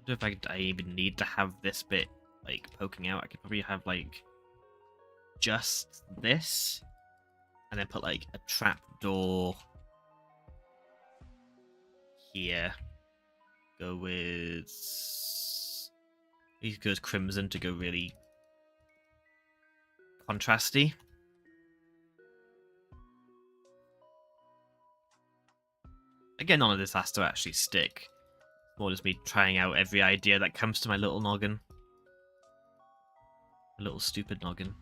I wonder if I even need to have this bit poking out. I could probably have just this, and then put a trap door here. Go with these goes crimson to go really contrasty. Again, none of this has to actually stick. More just me trying out every idea that comes to my little noggin. A little stupid noggin.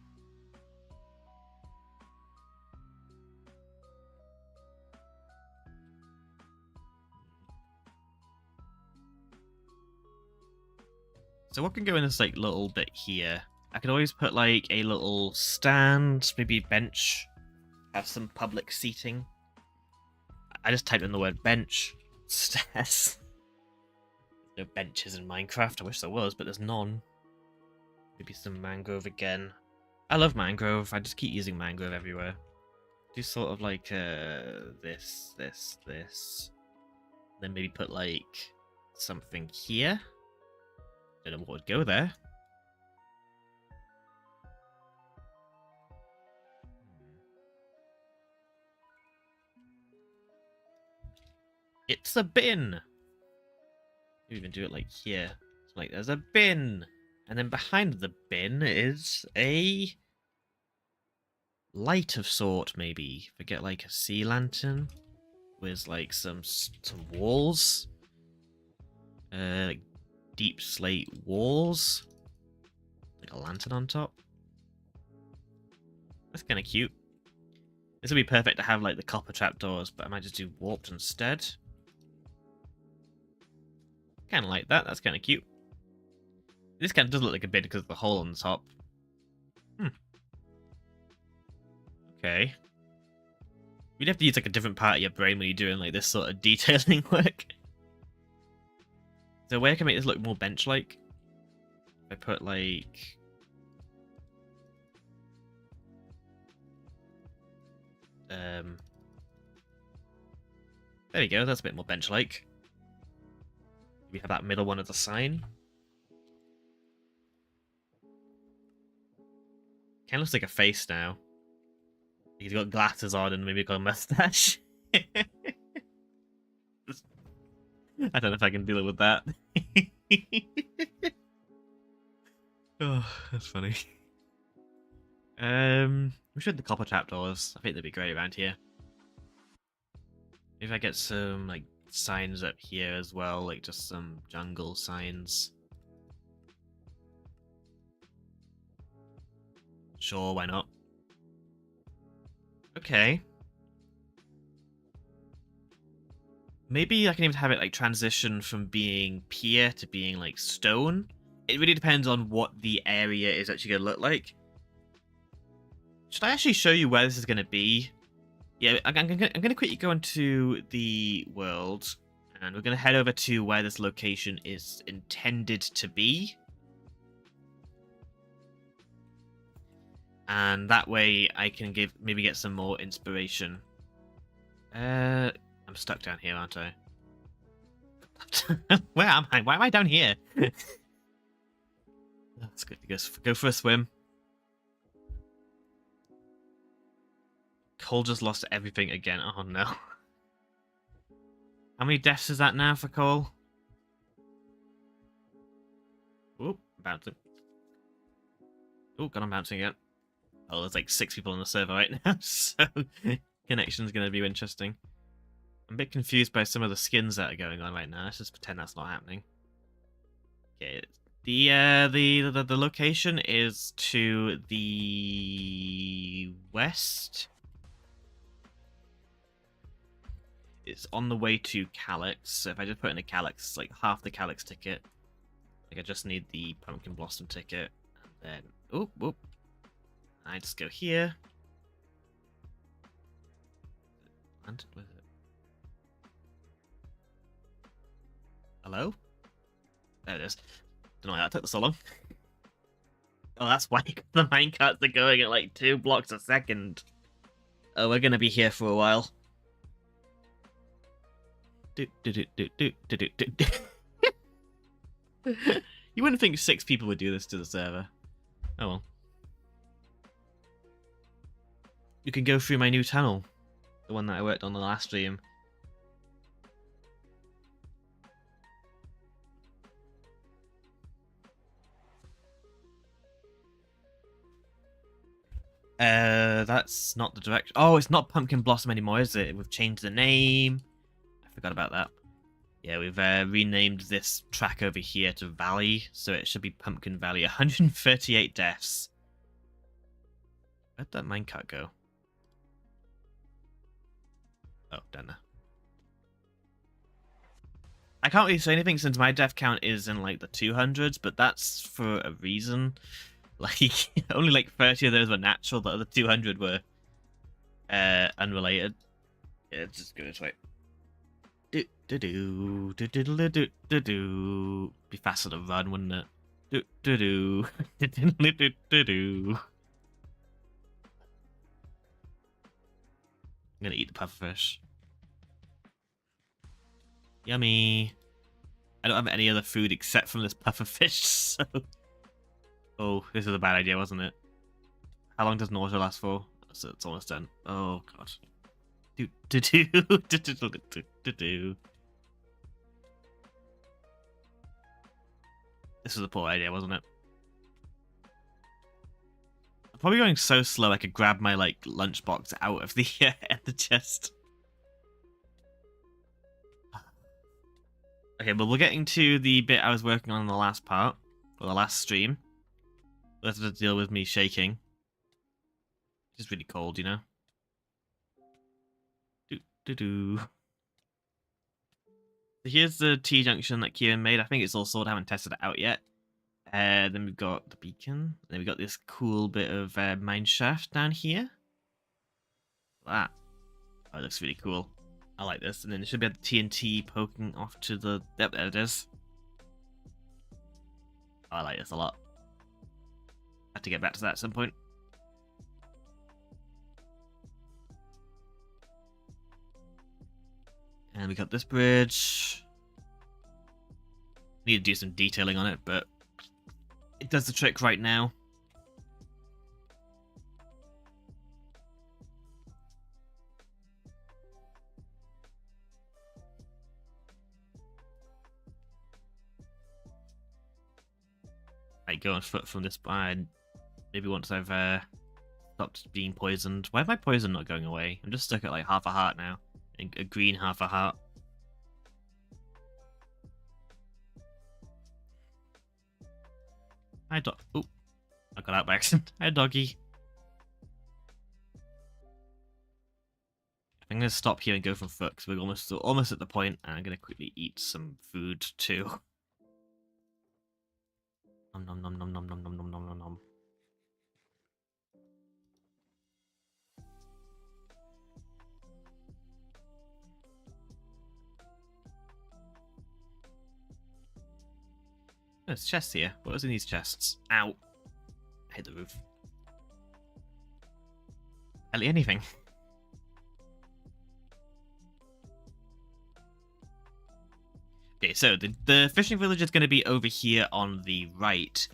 So what can go in this like little bit here? I could always put like a little stand, maybe bench, have some public seating. I just typed in the word bench. Stairs. No benches in Minecraft. I wish there was, but there's none. Maybe some mangrove again. I love mangrove. I just keep using mangrove everywhere. Do sort of like this. Then maybe put like something here. Don't know what would go there. It's a bin. You even do it like here. It's like there's a bin, and then behind the bin is a light of sort. Maybe forget like a sea lantern with like some walls, like deep slate walls, like a lantern on top. That's kind of cute. This would be perfect to have like the copper trapdoors, but I might just do warped instead. Kind of like that. That's kind of cute. This kind of does look like a bid because of the hole on the top. Okay. You'd have to use like a different part of your brain when you're doing like this sort of detailing work. Is there a way I can make this look more bench-like? If I put like... There we go, that's a bit more bench-like. We have that middle one as a sign. Kind of looks like a face now. He's got glasses on and maybe got a mustache. I don't know if I can deal with that. Oh, that's funny. We should have the copper trapdoors. I think they'd be great around here. If I get some like signs up here as well, like just some jungle signs. Sure, why not? Okay. Maybe I can even have it like transition from being pier to being like stone. It really depends on what the area is actually going to look like. Should I actually show you where this is going to be? Yeah, I'm going to quickly go into the world, and we're going to head over to where this location is intended to be. And that way I can maybe get some more inspiration. I'm stuck down here, aren't I? Where am I? Why am I down here? That's good to go for a swim. Cole just lost everything again. Oh no. How many deaths is that now for Cole? Oop, bouncing. Oh, God, I'm bouncing again. Oh, there's like 6 people on the server right now, so connection's going to be interesting. I'm a bit confused by some of the skins that are going on right now. Let's just pretend that's not happening. Okay, the location is to the west. It's on the way to Calyx, so if I just put in a Calyx, like half the Calyx ticket. Like I just need the Pumpkin Blossom ticket, and then oop. I just go here. And with it. Hello? There it is. Don't know why that took so long. Oh, that's why the minecarts are going at like 2 blocks a second. Oh, we're gonna be here for a while. You wouldn't think 6 people would do this to the server. Oh well. You can go through my new tunnel. The one that I worked on the last stream. That's not the direction. Oh, it's not Pumpkin Blossom anymore, is it? We've changed the name. I forgot about that. Yeah, we've renamed this track over here to Valley, so it should be Pumpkin Valley. 138 deaths. Where'd that minecart go? Oh, down there. I can't really say anything since my death count is in like the 200s, but that's for a reason. Like, only like 30 of those were natural, the other 200 were unrelated. Yeah, let's just go this way. Be faster to run, wouldn't it? I'm gonna eat the pufferfish. Yummy. I don't have any other food except from this pufferfish, so... Oh, this was a bad idea, wasn't it? How long does nausea last for? So it's almost done. Oh, God. This was a poor idea, wasn't it? I'm probably going so slow I could grab my, like, lunchbox out of the chest. Okay, but we're getting to the bit I was working on in the last part, or the last stream. Let's have to deal with me shaking. It's just really cold, you know? So here's the T-junction that Kieran made. I think it's all sorted. I haven't tested it out yet. Then we've got the beacon. Then we've got this cool bit of mine shaft down here. That. Oh, it looks really cool. I like this. And then there should be the TNT poking off to the... Yep, there it is. Oh, I like this a lot. I have to get back to that at some point. And we got this bridge. Need to do some detailing on it, but it does the trick right now. I go on foot from this side. Maybe once I've stopped being poisoned. Why is my poison not going away? I'm just stuck at like half a heart now. A green half a heart. Hi, dog. Oh, I got out by accident. Hi, doggy. I'm gonna stop here and go from foot because we're almost at the point, and I'm gonna quickly eat some food too. Nom nom nom nom nom nom nom nom nom nom. There's chests here. What was in these chests? Ow. I hit the roof. Hardly anything. Okay, so the fishing village is going to be over here on the right.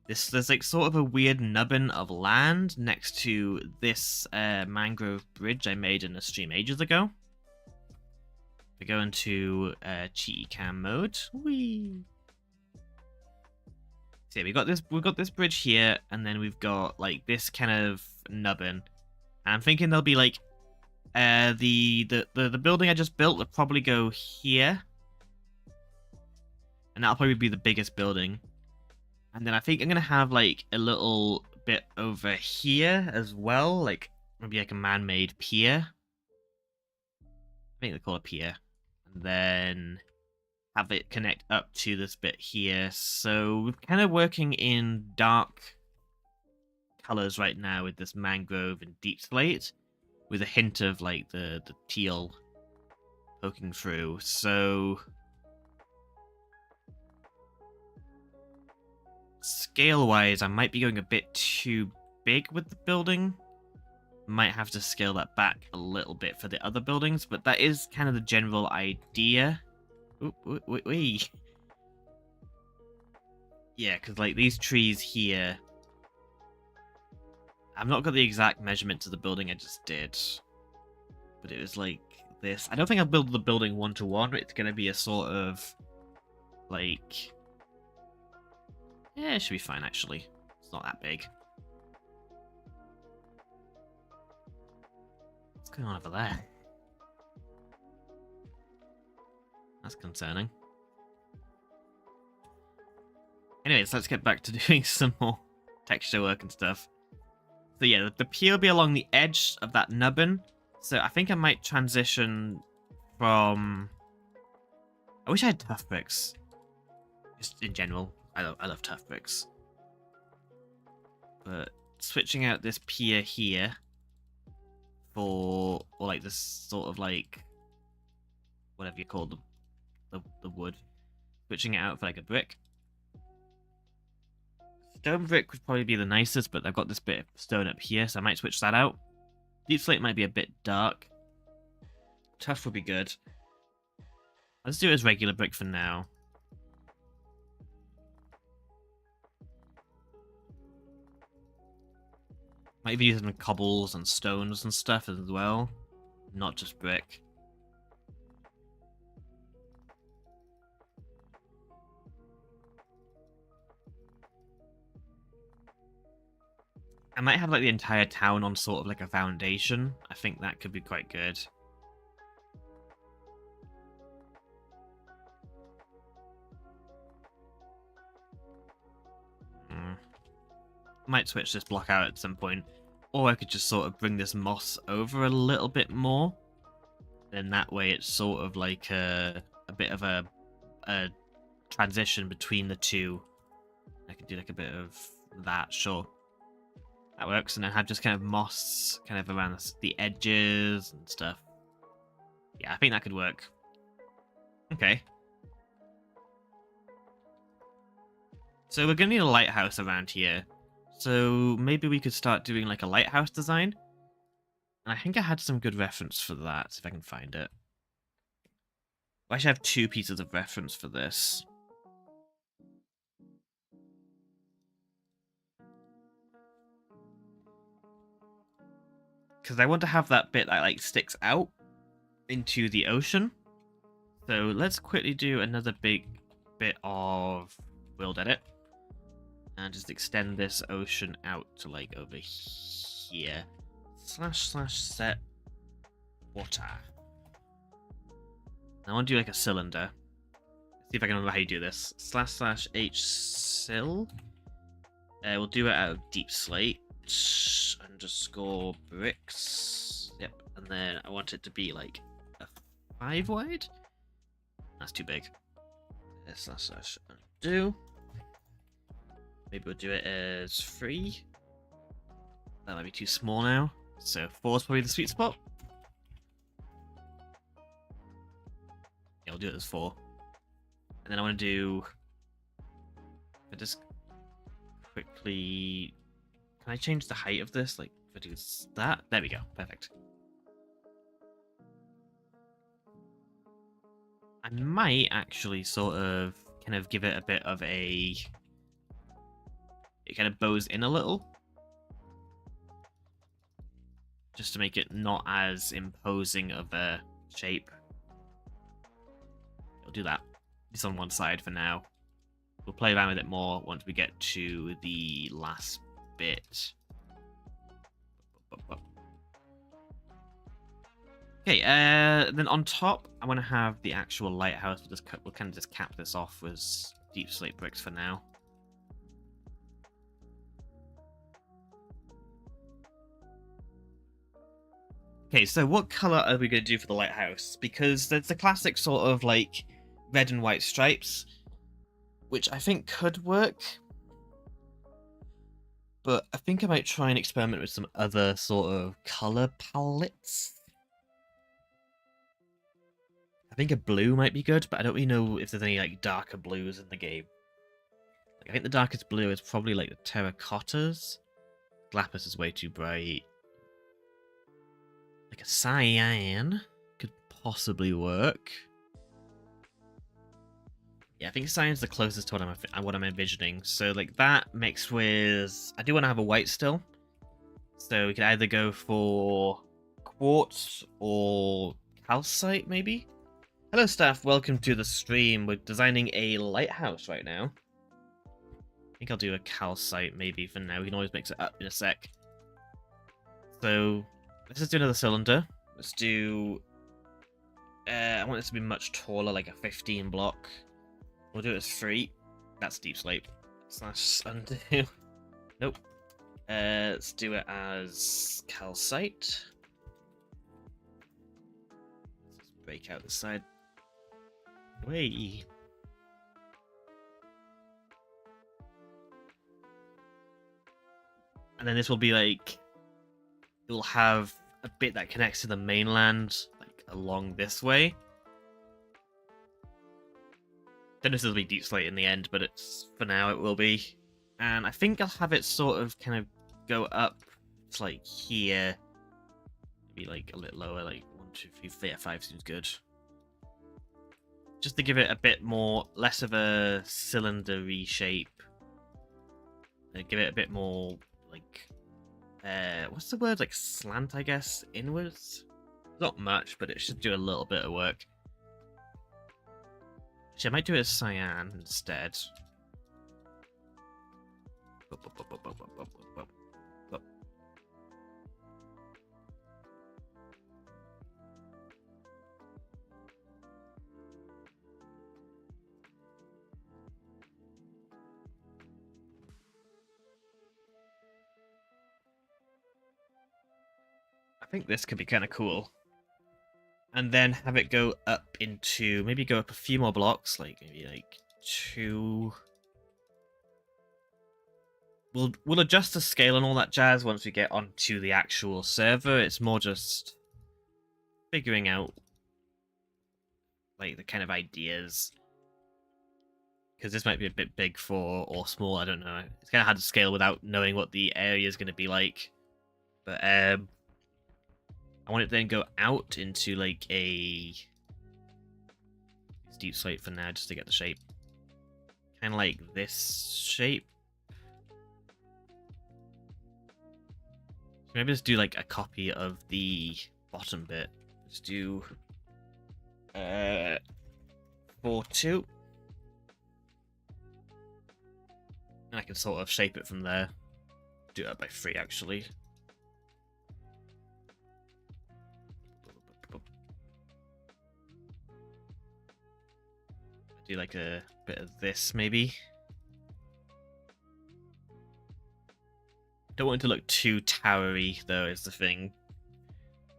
There's like sort of a weird nubbin of land next to this mangrove bridge I made in a stream ages ago. We go into cheaty cam mode. Whee! So yeah, we've got this bridge here, and then we've got like this kind of nubbin. And I'm thinking there'll be like the building I just built will probably go here. And that'll probably be the biggest building. And then I think I'm going to have like a little bit over here as well. Like maybe like a man-made pier. I think they call it a pier. And then have it connect up to this bit here. So we're kind of working in dark colors right now with this mangrove and deep slate. With a hint of like the teal poking through. So... scale-wise, I might be going a bit too big with the building. Might have to scale that back a little bit for the other buildings, but that is kind of the general idea. Wait. Yeah, because like these trees here... I've not got the exact measurement to the building I just did. But it was like this. I don't think I'll build the building one-to-one. It's going to be a sort of... like... yeah, it should be fine, actually. It's not that big. What's going on over there? That's concerning. Anyways, let's get back to doing some more texture work and stuff. So yeah, the pier will be along the edge of that nubbin. So I think I might transition from... I wish I had tough bricks. Just in general, I love tough bricks. But switching out this pier here for, or like this sort of like, whatever you call the wood. Switching it out for like a brick. Stone brick would probably be the nicest, but I've got this bit of stone up here, so I might switch that out. Deep slate might be a bit dark. Tough would be good. Let's do it as regular brick for now. Might be using cobbles and stones and stuff as well, not just brick. I might have like the entire town on sort of like a foundation. I think that could be quite good. Might switch this block out at some point. Or I could just sort of bring this moss over a little bit more. Then that way it's sort of like a bit of a transition between the two. I could do like a bit of that, sure. That works, and then have just kind of moss kind of around the edges and stuff. Yeah, I think that could work. Okay. So we're going to need a lighthouse around here. So maybe we could start doing like a lighthouse design. And I think I had some good reference for that, if I can find it. I should have 2 pieces of reference for this. Because I want to have that bit that like sticks out into the ocean. So let's quickly do another big bit of world edit. And just extend this ocean out to like over here. / set water. I want to do like a cylinder. Let's see if I can remember how you do this. / h sil. We'll do it out of deep slate. _ bricks. Yep. And then I want it to be like a 5 wide. That's too big. / undo. Maybe we'll do it as 3. That might be too small now. So 4 is probably the sweet spot. Yeah, we'll do it as 4. And then I want to do... I just quickly... Can I change the height of this? Like, if I do that? There we go. Perfect. I might actually sort of kind of give it a bit of a... It kind of bows in a little. Just to make it not as imposing of a shape. We'll do that. It's on one side for now. We'll play around with it more once we get to the last bit. Okay, then on top, I want to have the actual lighthouse. We'll kind of just cap this off with deep slate bricks for now. Okay, so what color are we going to do for the lighthouse? Because there's the classic sort of like red and white stripes, which I think could work. But I think I might try and experiment with some other sort of color palettes. I think a blue might be good, but I don't really know if there's any like darker blues in the game. Like, I think the darkest blue is probably like the terracottas. Lapis is way too bright. Like a cyan could possibly work. Yeah, I think cyan's the closest to what I'm envisioning. So like that mixed with... I do want to have a white still. So we could either go for quartz or calcite, maybe? Hello, staff. Welcome to the stream. We're designing a lighthouse right now. I think I'll do a calcite maybe for now. We can always mix it up in a sec. So let's just do another cylinder. Let's do I want this to be much taller, like a 15 block. We'll do it as 3. That's deep slate. Slash undo. Nope. Let's do it as calcite. Let's break out the side. Way. And then this will be like, it will have a bit that connects to the mainland, like along this way. Then this will be deep slate in the end, but it's for now it will be. And I think I'll have it sort of kind of go up to like here, maybe like a little lower, like 1, 2, 3, 4, 5 seems good. Just to give it a bit more, less of a cylinder-y shape. And give it a bit more like, what's the word? Like slant, I guess, inwards. Not much, but it should do a little bit of work. Actually, I might do it as cyan instead. I think this could be kind of cool. And then have it go up into, maybe go up a few more blocks, like maybe like 2. We'll adjust the scale and all that jazz once we get onto the actual server. It's more just figuring out like the kind of ideas. Because this might be a bit big for, or small, I don't know. It's kind of hard to scale without knowing what the area is going to be like. But I want it to then go out into like a deep slate for now, just to get the shape. Kind of like this shape. Maybe just do like a copy of the bottom bit. Let's do 4, 2. And I can sort of shape it from there. Do that by 3 actually. Do like a bit of this maybe. Don't want it to look too towery though, is the thing.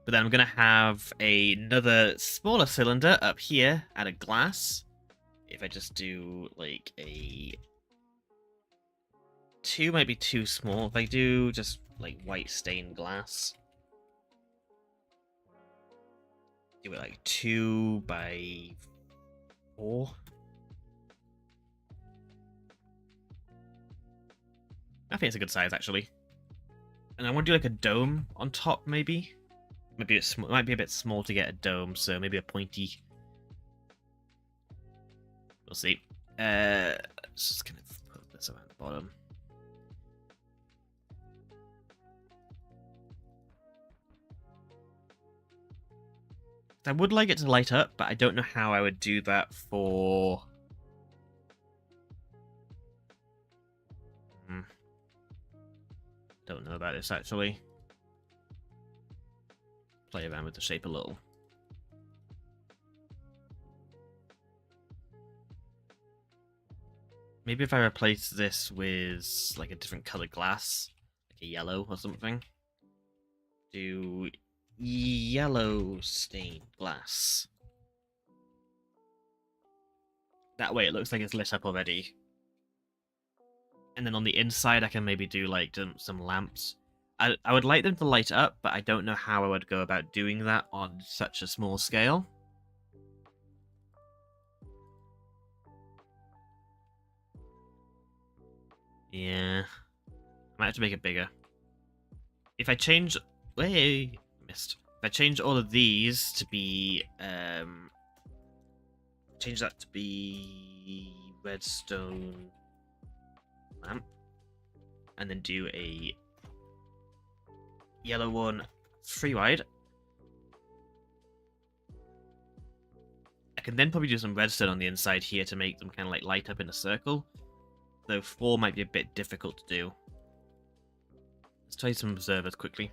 But then I'm gonna have another smaller cylinder up here and a glass. If I just do like a 2 might be too small. If I do just like white stained glass. Do it like 2 by 4. I think it's a good size actually. And I want to do like a dome on top maybe. Maybe it might be a bit small to get a dome, so maybe a pointy. We'll see. Just kind of put this around the bottom. I would like it to light up, but I don't know how I would do that for... Don't know about this actually. Play around with the shape a little. Maybe if I replace this with like a different colored glass, like a yellow or something. Do yellow stained glass. That way it looks like it's lit up already. And then on the inside I can maybe do like some lamps. I would like them to light up, but I don't know how I would go about doing that on such a small scale. Yeah. I might have to make it bigger. If I change... Wait, missed. If I change all of these to be... change that to be redstone lamp. And then do a yellow one 3 wide. I can then probably do some redstone on the inside here to make them kind of like light up in a circle. Though 4 might be a bit difficult to do. Let's try some observers quickly.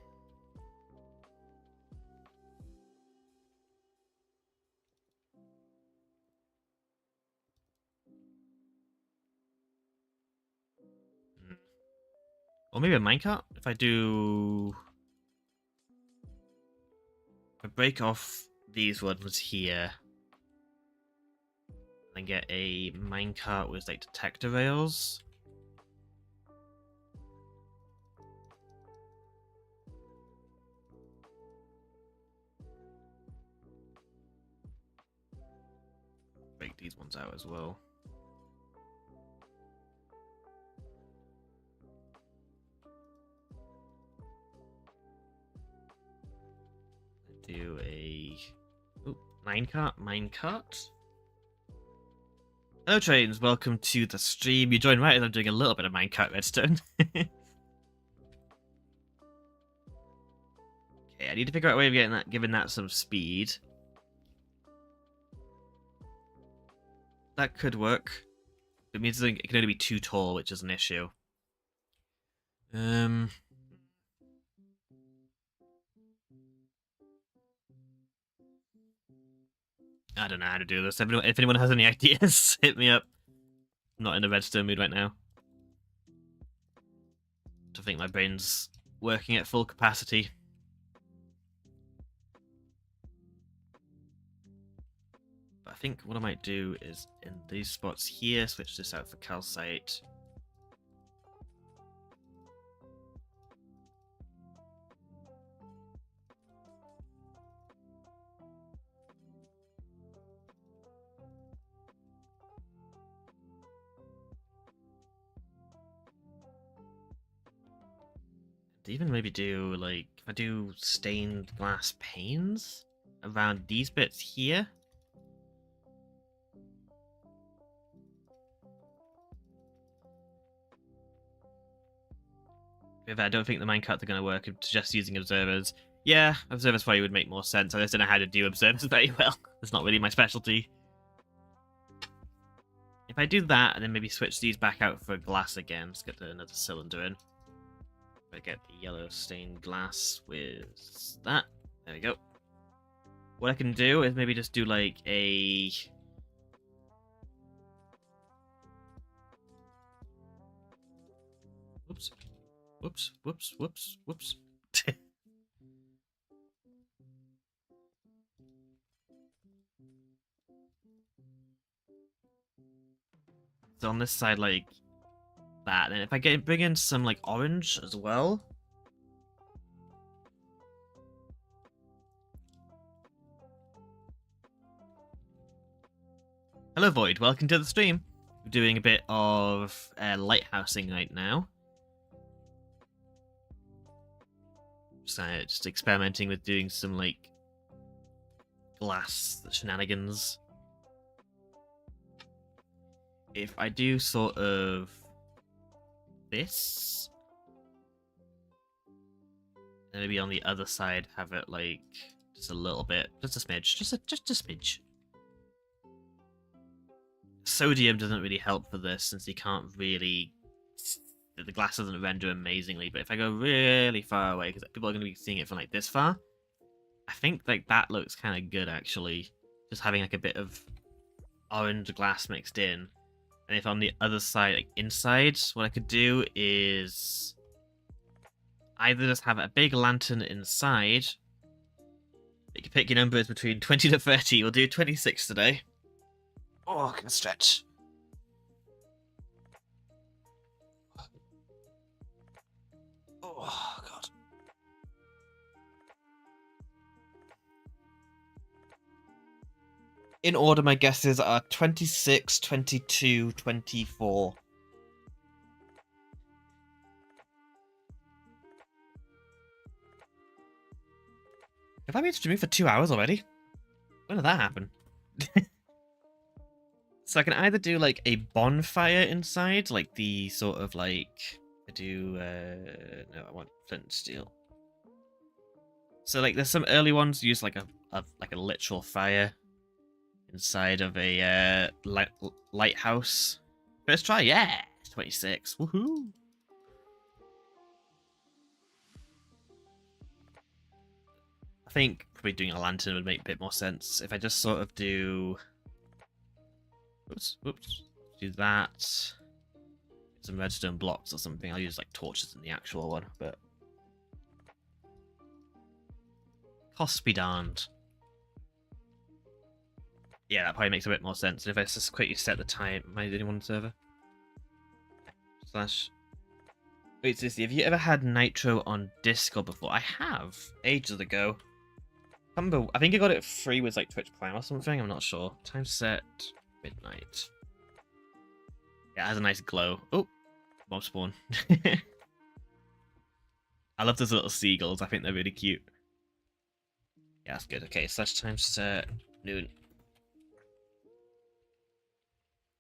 Or maybe a minecart? If I break off these ones here and get a minecart with like detector rails. Break these ones out as well. Do a minecart. Hello trains, welcome to the stream. You joined right as I'm doing a little bit of minecart redstone. Okay, I need to figure out a way of getting that, giving that some speed. That could work. It means it can only be too tall, which is an issue. I don't know how to do this. If anyone has any ideas, hit me up. I'm not in the redstone mood right now. I think my brain's working at full capacity. But I think what I might do is in these spots here, switch this out for calcite. Even maybe do, like, if I do stained glass panes around these bits here. If I don't think the minecarts are going to work, just using observers. Yeah, observers probably would make more sense. I just don't know how to do observers very well. It's not really my specialty. If I do that, and then maybe switch these back out for glass again, let's get another cylinder in. I get the yellow stained glass with that. There we go. What I can do is maybe just do like a... Whoops. Whoops, whoops, whoops, whoops. So on this side, like that. And if I bring in some like orange as well. Hello Void, welcome to the stream. We're doing a bit of lighthousing right now. Just experimenting with doing some like glass shenanigans. If I do sort of this, and maybe on the other side have it like just a little bit, just a smidge, just a smidge. Sodium doesn't really help for this since you can't really, the glass doesn't render amazingly. But if I go really far away, because people are going to be seeing it from like this far, I think like that looks kind of good actually. Just having like a bit of orange glass mixed in. And if on the other side, like inside, what I could do is either just have a big lantern inside. You can pick your numbers between 20 to 30. We'll do 26 today. Oh, I can stretch. Oh, God. In order, my guesses are 26, 22, 24. Have I been streaming for 2 hours already? When did that happen? So I can either do like a bonfire inside, like the sort of like I do. No, I want flint and steel. So like there's some early ones use like a literal fire inside of a lighthouse. First try, yeah, 26. Woohoo! I think probably doing a lantern would make a bit more sense if I just sort of do. Oops, do that. some redstone blocks or something. I'll use like torches in the actual one, but cost be darned. Yeah, that probably makes a bit more sense. If I just quickly set the time, am I the only one on the server? Slash. Wait, seriously, have you ever had Nitro on Discord before? I have, ages ago. I think I got it free with like Twitch Prime or something. I'm not sure. Time set midnight. Yeah, it has a nice glow. Oh, mob spawn. I love those little seagulls. I think they're really cute. Yeah, that's good. Okay, slash time set noon.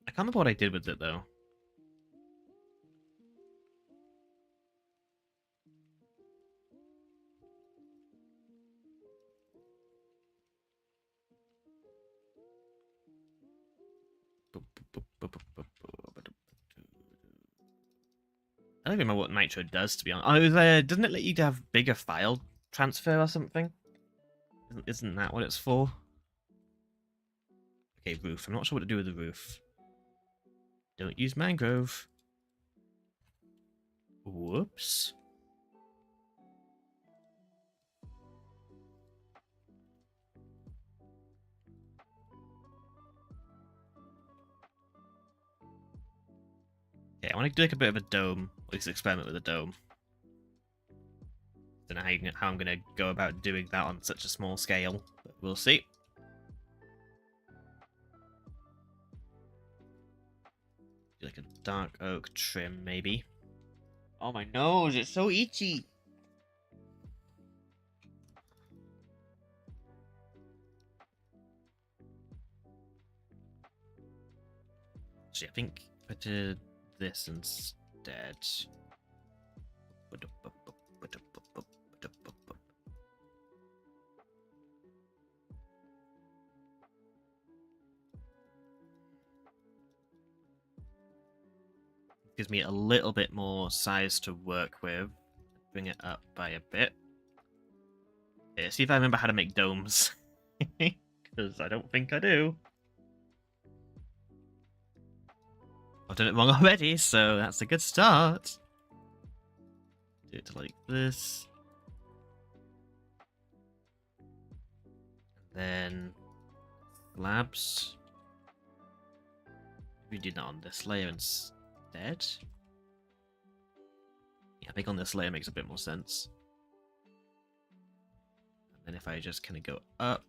I can't remember what I did with it though. I don't remember what Nitro does, to be honest. Oh, doesn't it let you have bigger file transfer or something? Isn't that what it's for? Okay, roof. I'm not sure what to do with the roof. Don't use mangrove. Whoops. Okay, I want to do like a bit of a dome. At least experiment with a dome. Don't know how I'm going to go about doing that on such a small scale, but we'll see. Do like a dark oak trim, maybe. Oh, my nose, it's so itchy. Actually, I think if I did this instead. Gives me a little bit more size to work with. Bring it up by a bit. Yeah, see if I remember how to make domes. Because I don't think I do. I've done it wrong already, so that's a good start. Do it like this. And then slabs. We do that on this layer instead. Yeah, I think on this layer makes a bit more sense. And then if I just kind of go up.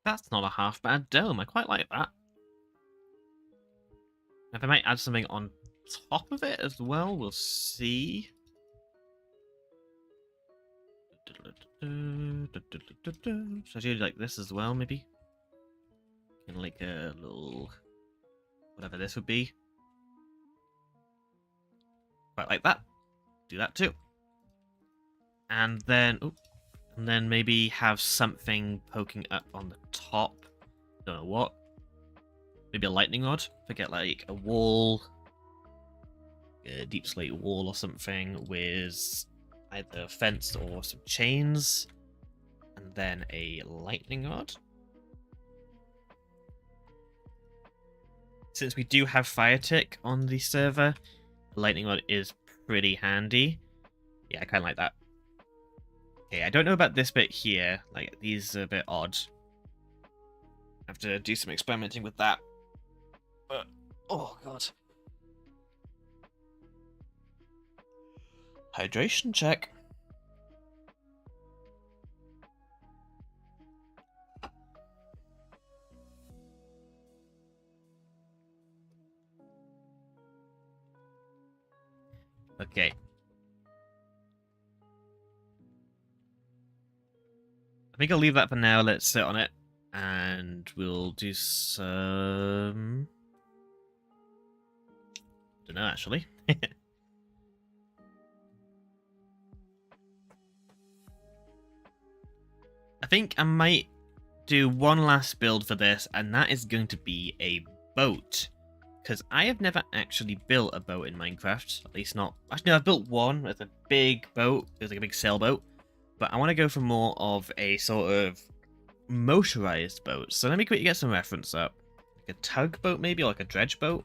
That's not a half bad dome. I quite like that. If I might add something on top of it as well, we'll see. Should I do like this as well, maybe? And like a little... whatever this would be. Quite like that. Do that too. And then... oh, and then maybe have something poking up on the top. Don't know what. Maybe a lightning rod. Forget like a wall. A deep slate wall or something with either fence or some chains. And then a lightning rod. Since we do have fire tick on the server, the lightning rod is pretty handy. Yeah, I kind of like that. Okay, I don't know about this bit here. Like, these are a bit odd. I have to do some experimenting with that. But, oh god. Hydration check. Okay. I think I'll leave that for now. Let's sit on it. And we'll do some... don't know, actually. I think I might do one last build for this, and that is going to be a boat. because I have never actually built a boat in Minecraft. At least not. Actually, no, I've built one. It's a big boat. It was like a big sailboat. But I want to go for more of a sort of motorized boat. So let me quickly get some reference up. Like a tugboat, maybe, or like a dredge boat.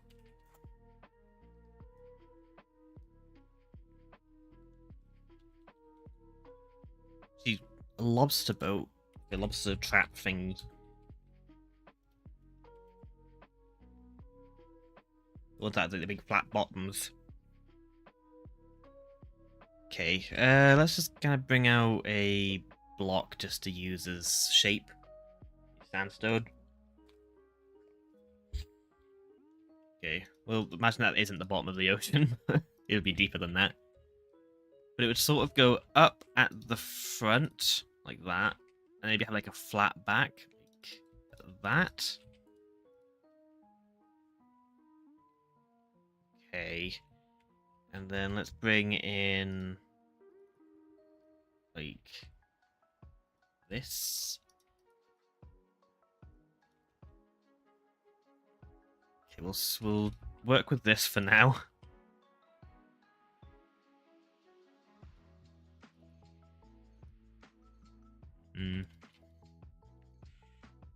See, a lobster boat. A lobster trap thing. What's that? The big flat bottoms. Okay, let's just kind of bring out a block just to use as shape. Sandstone. Okay, well, imagine that isn't the bottom of the ocean. It would be deeper than that. But it would sort of go up at the front, like that, and maybe have like a flat back, like that. Okay. And then let's bring in like this. Okay, we'll work with this for now.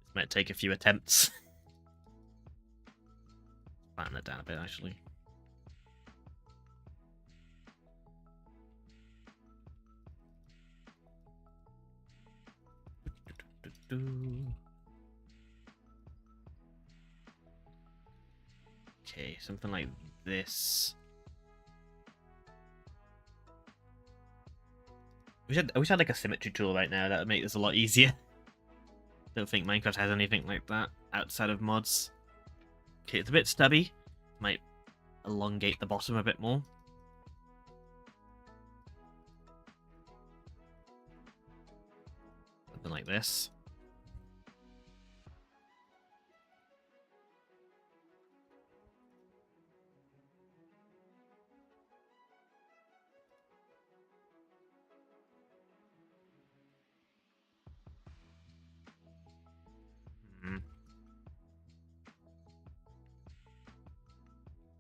This might take a few attempts. Flatten it down a bit, actually. Okay, something like this. I wish I had like a symmetry tool right now. That would make this a lot easier. Don't think Minecraft has anything like that outside of mods. Okay, it's a bit stubby. Might elongate the bottom a bit more. Something like this.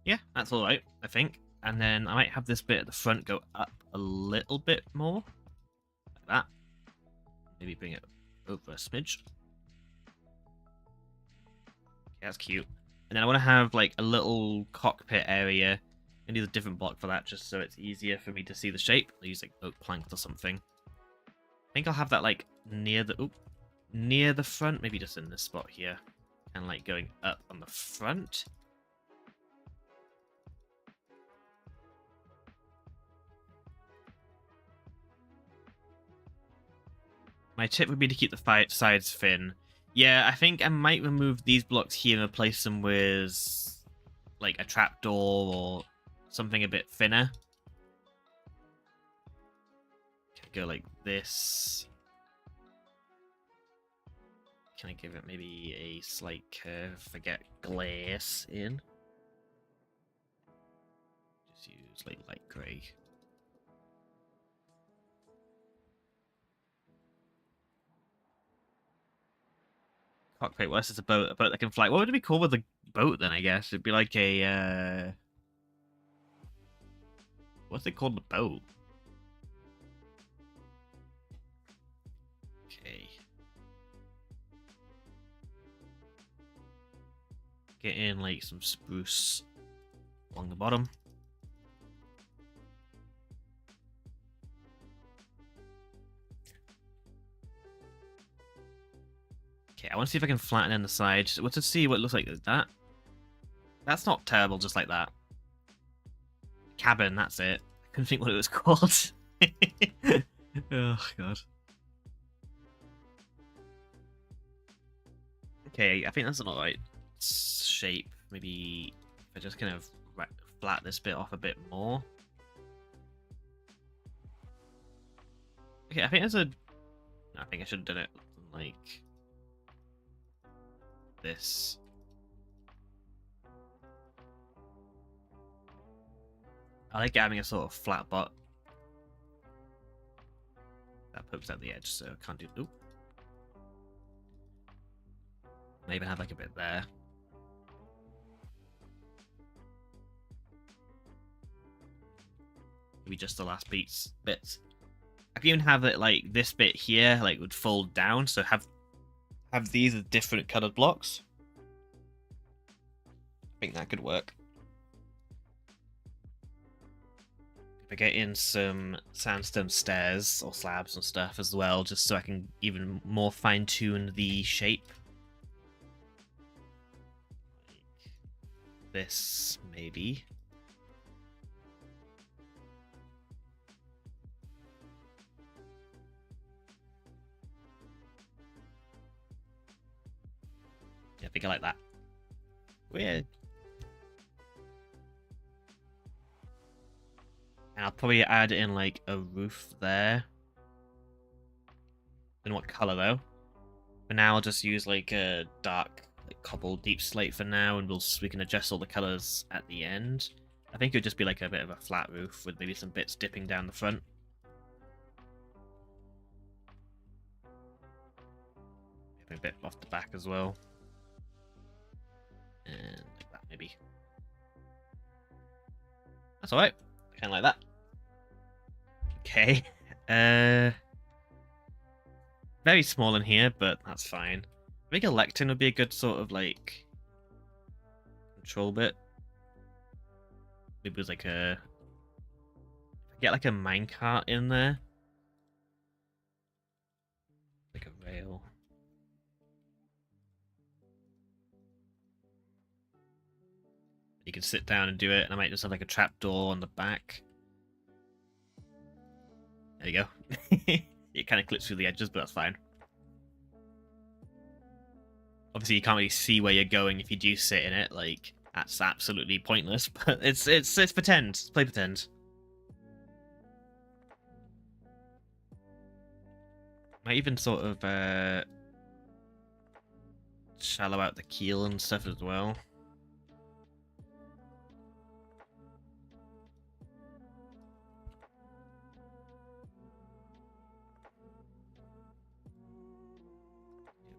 Yeah, that's alright, I think. And then I might have this bit at the front go up a little bit more. Like that. Maybe bring it over a smidge. Okay, that's cute. And then I want to have like a little cockpit area. I need a different block for that just so it's easier for me to see the shape. I'll use like oak planks or something. I think I'll have that like near the front, maybe just in this spot here. And like going up on the front. My tip would be to keep the sides thin. Yeah, I think I might remove these blocks here and replace them with like a trapdoor or something a bit thinner. Go like this. Can I give it maybe a slight curve to get glass in? Just use like light grey. Cockpit, what else is a boat? A boat that can fly. What would it be called with a boat then, I guess? It'd be like a, what's it called, the boat? Okay. Get in, like, some spruce along the bottom. Okay, I want to see if I can flatten in the side. Let's just see what it looks like. That. That's not terrible, just like that. Cabin, that's it. I couldn't think what it was called. Oh, God. Okay, I think that's an alright shape. Maybe if I just kind of flat this bit off a bit more. Okay, I think there's a... I think I should have done it like this. I like having a sort of flat butt. That pokes out the edge, so I can't do... Oop. Maybe have like a bit there. Maybe just the last bits. I can even have it like this bit here, like would fold down. So have these as different colored blocks. I think that could work. If I get in some sandstone stairs or slabs and stuff as well, just so I can even more fine tune the shape. Like this, maybe. Yeah, I think I like that. Weird. And I'll probably add in like a roof there. Don't know what color though. For now, I'll just use like a dark, like cobble deep slate for now, and we can adjust all the colors at the end. I think it would just be like a bit of a flat roof with maybe some bits dipping down the front. Maybe a bit off the back as well. And like that, maybe. That's alright. Kind of like that. Okay. Very small in here, but that's fine. I think a lectern would be a good sort of like control bit. Maybe it was like a get like a minecart in there. Like a rail. You can sit down and do it, and I might just have like a trapdoor on the back. There you go. It kind of clips through the edges, but that's fine. Obviously, you can't really see where you're going if you do sit in it. Like, that's absolutely pointless. But it's pretend. Let's play pretend. Might even sort of shallow out the keel and stuff as well.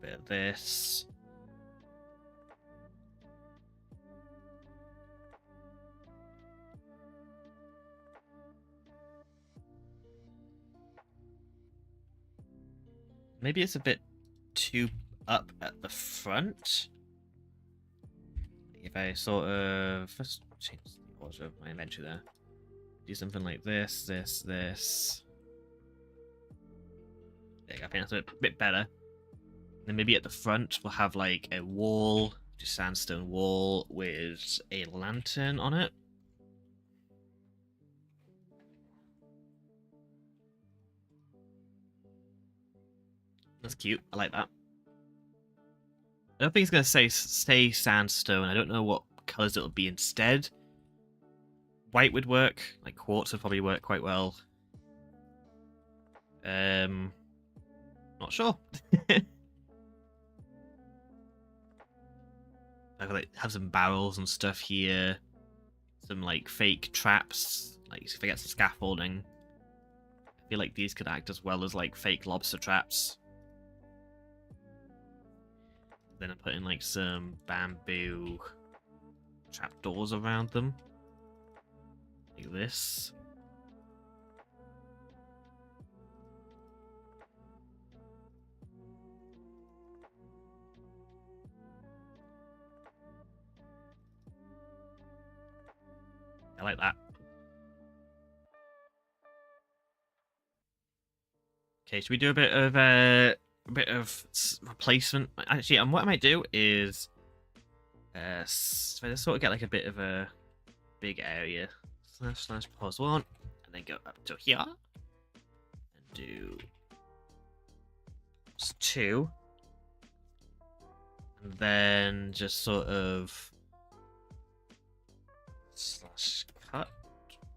A bit of this. Maybe it's a bit too up at the front. If I sort of first change the order of my inventory there, do something like this, this. There you go. I think that's a bit better. Then maybe at the front we'll have like a wall, just sandstone wall with a lantern on it. That's cute. I like that. I don't think it's going to stay sandstone. I don't know what colours it'll be instead. White would work. Like quartz would probably work quite well. Not sure. I could like have some barrels and stuff here. Some like fake traps. Like if I get some scaffolding. I feel like these could act as well as like fake lobster traps. Then I'm putting like some bamboo trapdoors around them. Like this. I like that. Okay, should we do a bit of replacement? Actually, and what I might do is sort of get like a bit of a big area. Slash pause one, and then go up to here and do two, and then just sort of slash cut.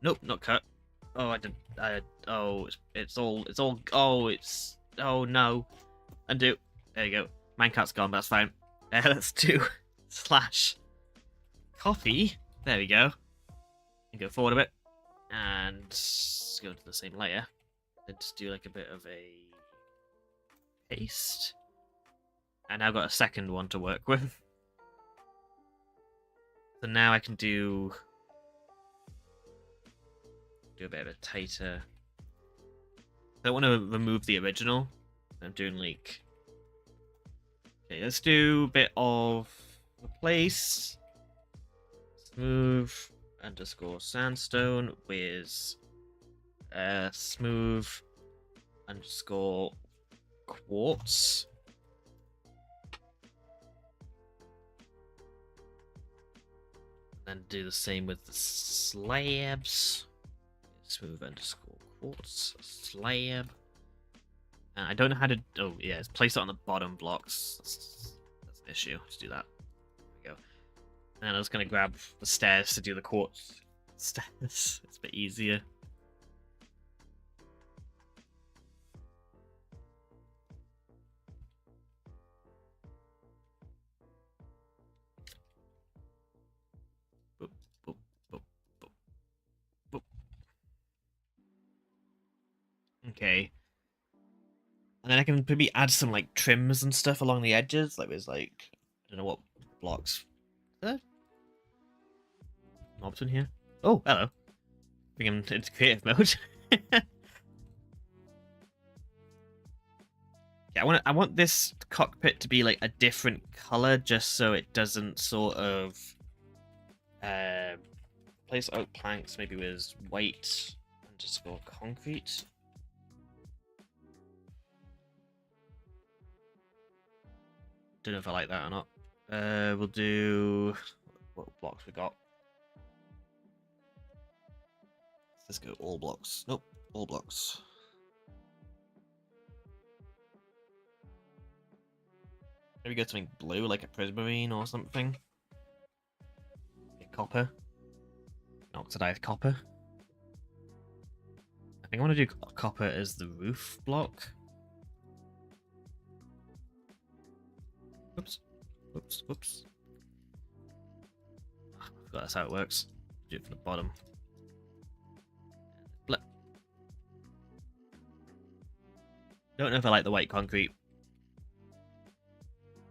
Nope, not cut. Oh, I didn't. Oh, oh no. Undo. There you go. Minecart's gone, but that's fine. Let's do slash copy. There we go. And go forward a bit. And go into the same layer. Then just do like a bit of a paste. And now I've got a second one to work with. So now I can do Do a bit of a tighter. I don't want to remove the original. I'm doing like. Okay, let's do a bit of replace smooth underscore sandstone with smooth underscore quartz. And do the same with the slabs. Smooth underscore quartz slab. And I don't know how to. Oh yeah, it's placed it on the bottom blocks. That's an issue. Let's do that. There we go. And I was gonna grab the stairs to do the quartz stairs. It's a bit easier. Boop, boop, boop, boop, boop. Okay. And then I can maybe add some like trims and stuff along the edges. Like there's like I don't know what blocks. Mobs in here. Oh, hello. Bring him into creative mode. Yeah, I want this cockpit to be like a different color, just so it doesn't sort of place oak planks maybe with white underscore concrete. Don't know if I like that or not. We'll do what blocks we got. Let's go all blocks. Nope, all blocks. Maybe get something blue, like a prismarine or something. Copper. Oxidized copper. I think I want to do copper as the roof block. Oops. Oops. Oops. I forgot that's how it works. Do it from the bottom. Blip. Don't know if I like the white concrete.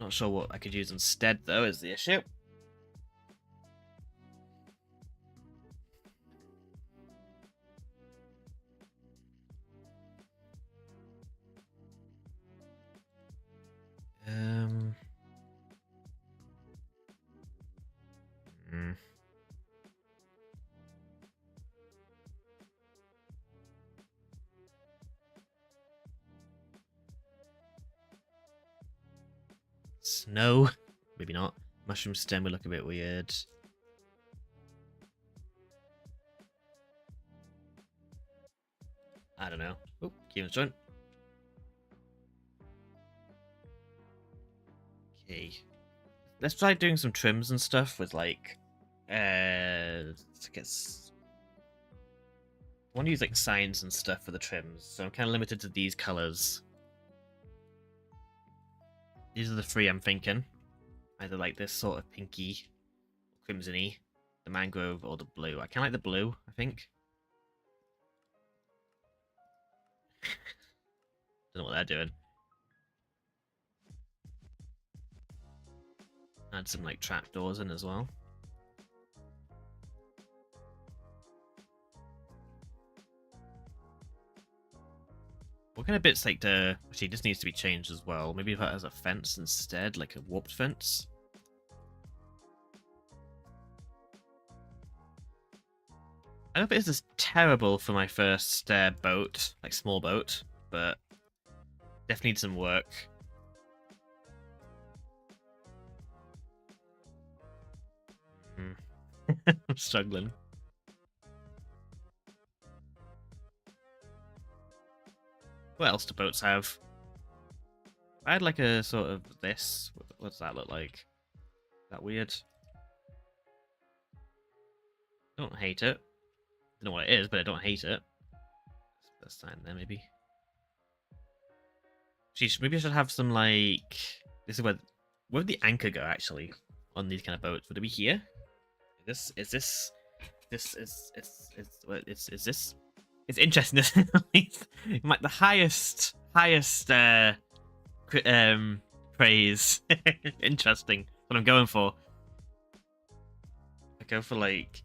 Not sure what I could use instead, though, is the issue. Snow. Maybe not. Mushroom stem would look a bit weird. I don't know. Oh, Kieran's joint. Okay. Let's try doing some trims and stuff with like I guess I want to use like signs and stuff for the trims, so I'm kind of limited to these colors. These are the three I'm thinking. Either like this sort of pinky, crimson-y, the mangrove, or the blue. I kind of like the blue, I think. Don't know what they're doing. Add some like trapdoors in as well. What kind of bits like the... Actually, this needs to be changed as well. Maybe if that has a fence instead, like a warped fence. I don't know if this is terrible for my first boat, like small boat, but definitely needs some work. I'm struggling. What else do boats have? I had like a sort of this. What does that look like? Is that weird? Don't hate it. Don't know what it is, but I don't hate it. Let's sign there, maybe. Geez, maybe I should have some like. This is where would the anchor go actually on these kind of boats? Would it be here? Is this? It's interesting. Like the highest praise. Interesting. What I'm going for. I go for like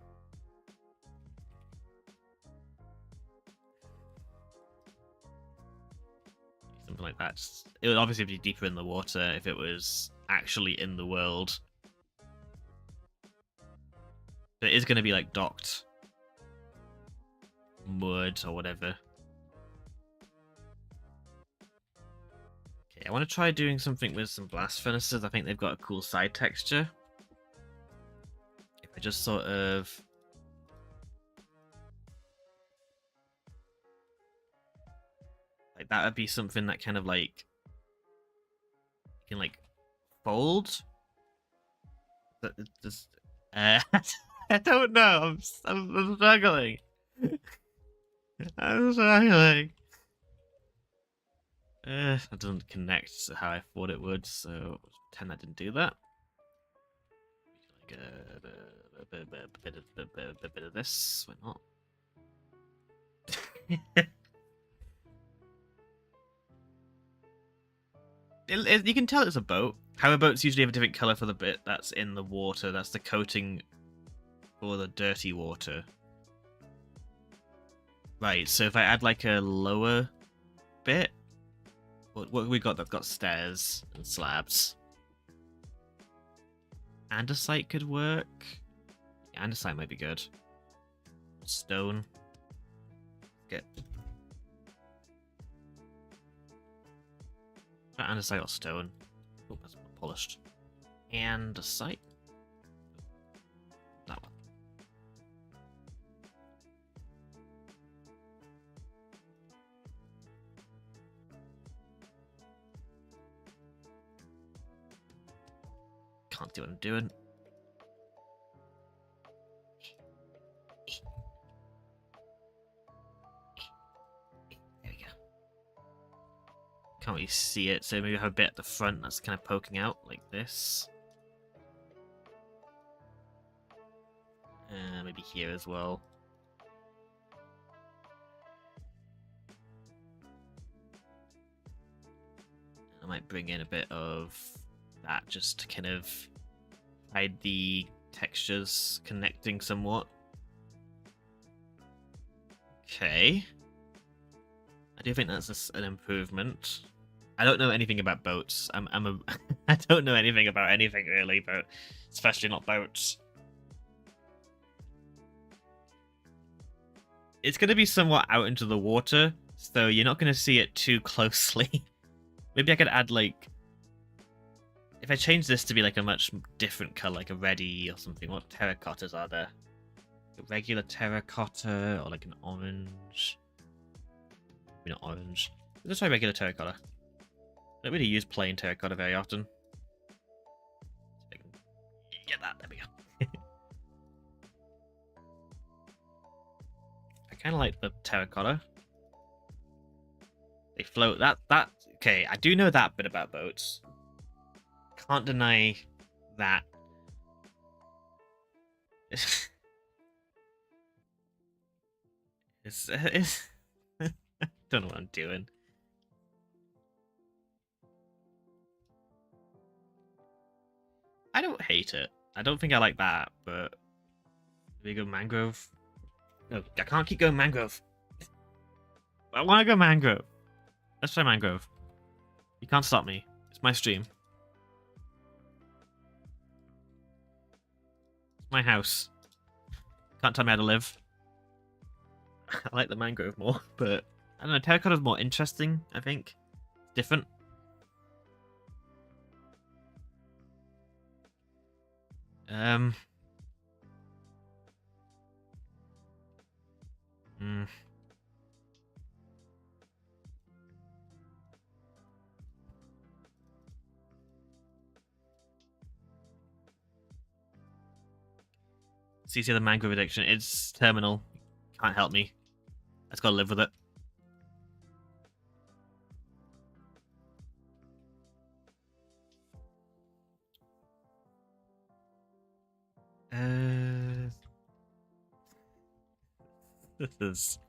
something like that. It would obviously be deeper in the water if it was actually in the world. But it is going to be like docked mud or whatever. Okay, I want to try doing something with some blast furnaces. I think they've got a cool side texture. If I just sort of... like, that would be something that kind of like... you can like fold? That just... I don't know. I'm struggling. I'm struggling. That doesn't connect to how I thought it would, so pretend that didn't do that. Like a bit of this. Why not? You can tell it's a boat. How boats usually have a different color for the bit that's in the water. That's the coating for the dirty water. Right, so if I add like a lower bit, what we got that's got stairs and slabs. Andesite could work. Andesite might be good. Stone. Get andesite or stone. Oh, that's polished. Andesite. That one. Can't do what I'm doing. There we go. Can't really see it, so maybe have a bit at the front that's kind of poking out, like this. Maybe here as well. I might bring in a bit of that just to kind of hide the textures connecting somewhat. Okay. I do think that's an improvement. I don't know anything about boats. I don't know anything about anything really, but especially not boats. It's going to be somewhat out into the water, so you're not going to see it too closely. Maybe I could add like... if I change this to be like a much different color, like a reddy or something, what terracottas are there? A regular terracotta or like an orange? Maybe not orange. Let's try regular terracotta. I don't really use plain terracotta very often. So I can get that, there we go. I kind of like the terracotta. They float, okay, I do know that bit about boats. Can't deny that. it's don't know what I'm doing. I don't hate it. I don't think I like that, but we go mangrove. No, I can't keep going mangrove. I want to go mangrove. Let's try mangrove. You can't stop me. It's my stream. It's my house. Can't tell me how to live. I like the mangrove more, but I don't know. Terracotta's more interesting, I think. Different. So you see the mangrove addiction. It's terminal. Can't help me. I just gotta live with it. This is...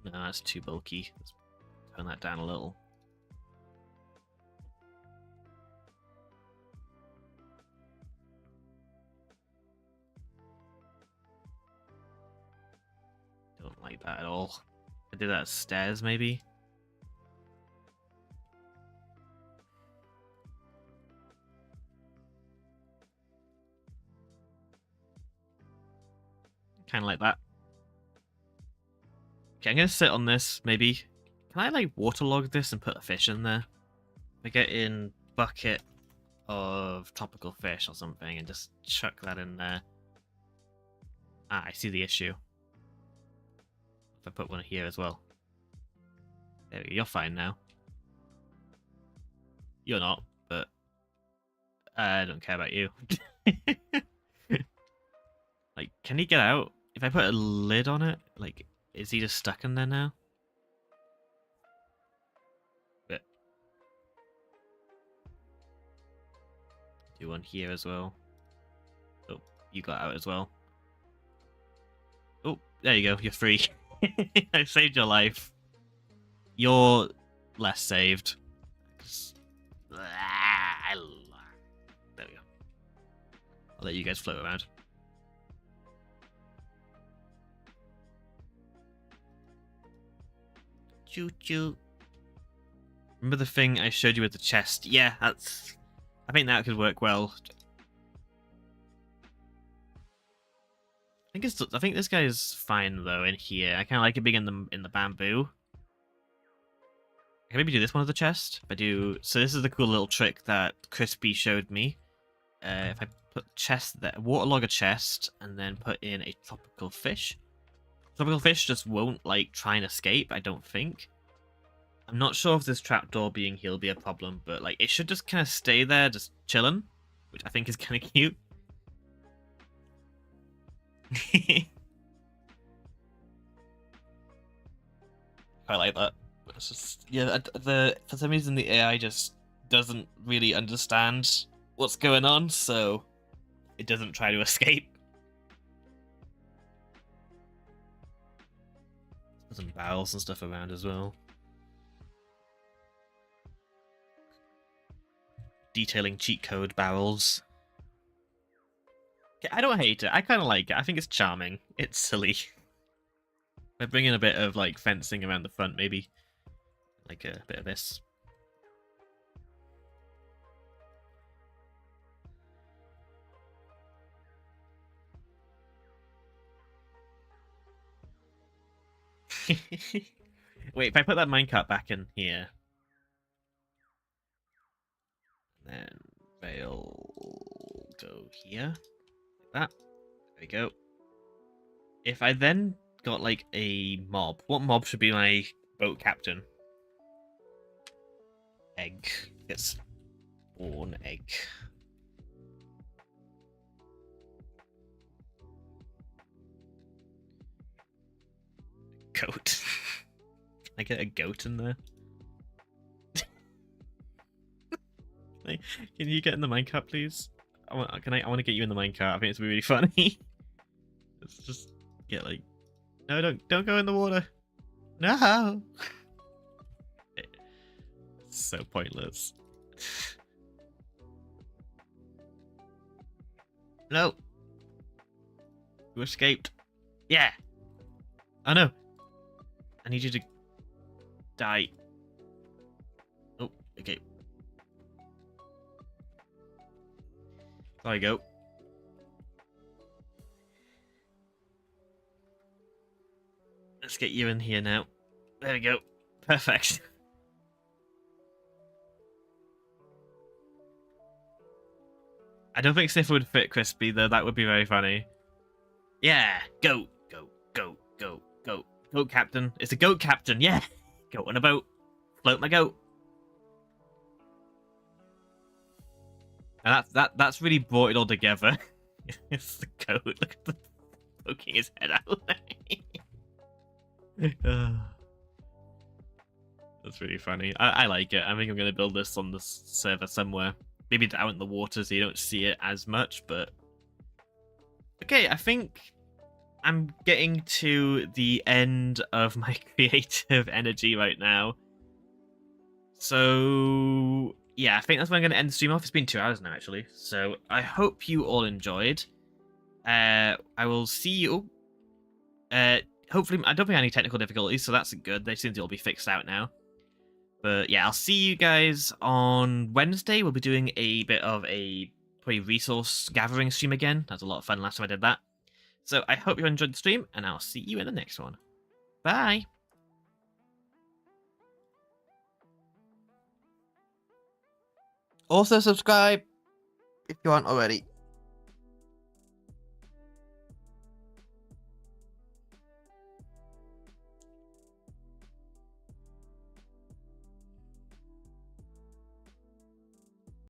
no, that's too bulky. Let's turn that down a little. like that at all. I did that stairs, maybe. Kind of like that. Okay, I'm gonna sit on this, maybe. Can I, like, waterlog this and put a fish in there? I get in bucket of tropical fish or something and just chuck that in there. Ah, I see the issue. If I put one here as well. There we go, you're fine now. You're not, but I don't care about you. Like, can he get out? If I put a lid on it, like, is he just stuck in there now? But do one here as well. Oh, you got out as well. Oh, there you go. You're free. I saved your life. You're less saved. There we go. I'll let you guys float around. Choo choo. Remember the thing I showed you with the chest? Yeah, that's. I think that could work well. I think this guy is fine though in here. I kind of like it being in the bamboo. I can maybe do this one as the chest. If I do, so this is the cool little trick that Crispy showed me. If I put chest there, waterlog a chest, and then put in a tropical fish. Tropical fish just won't like try and escape. I don't think. I'm not sure if this trapdoor being here will be a problem, but like it should just kind of stay there, just chilling, which I think is kind of cute. I like that. It's just, yeah, for some reason the AI just doesn't really understand what's going on, so it doesn't try to escape. There's some barrels and stuff around as well. Detailing cheat code barrels. I don't hate it. I kind of like it. I think it's charming. It's silly. I bring in a bit of like fencing around the front, maybe. Like a bit of this. Wait, if I put that minecart back in here, then they'll go here. Like that. There we go. If I then got like a mob, what mob should be my boat captain? Egg. It's born egg. Goat. Can I get a goat in there? Can you get in the minecart, please? I want to get you in the minecart. I think it's really funny. Let's just get like, no, don't go in the water. No. It's so pointless. No. You escaped. Yeah. Oh no. I need you to die. Oh, okay. There you go. Let's get you in here now. There we go. Perfect. I don't think Sif would fit Crispy, though. That would be very funny. Yeah. Go. Goat captain. It's a goat captain. Yeah. Goat on a boat. Float my goat. And that's really brought it all together. It's the goat. Look at the poking his head out. That's really funny. I like it. I think I'm going to build this on the server somewhere. Maybe down in the water so you don't see it as much, but... Okay, I think I'm getting to the end of my creative energy right now. So... yeah, I think that's when I'm going to end the stream off. It's been 2 hours now, actually. So I hope you all enjoyed. I will see you... hopefully, I don't think any technical difficulties, so that's good. They seem to all be fixed out now. But yeah, I'll see you guys on Wednesday. We'll be doing a bit of a probably resource gathering stream again. That was a lot of fun last time I did that. So I hope you enjoyed the stream, and I'll see you in the next one. Bye! Also subscribe if you aren't already.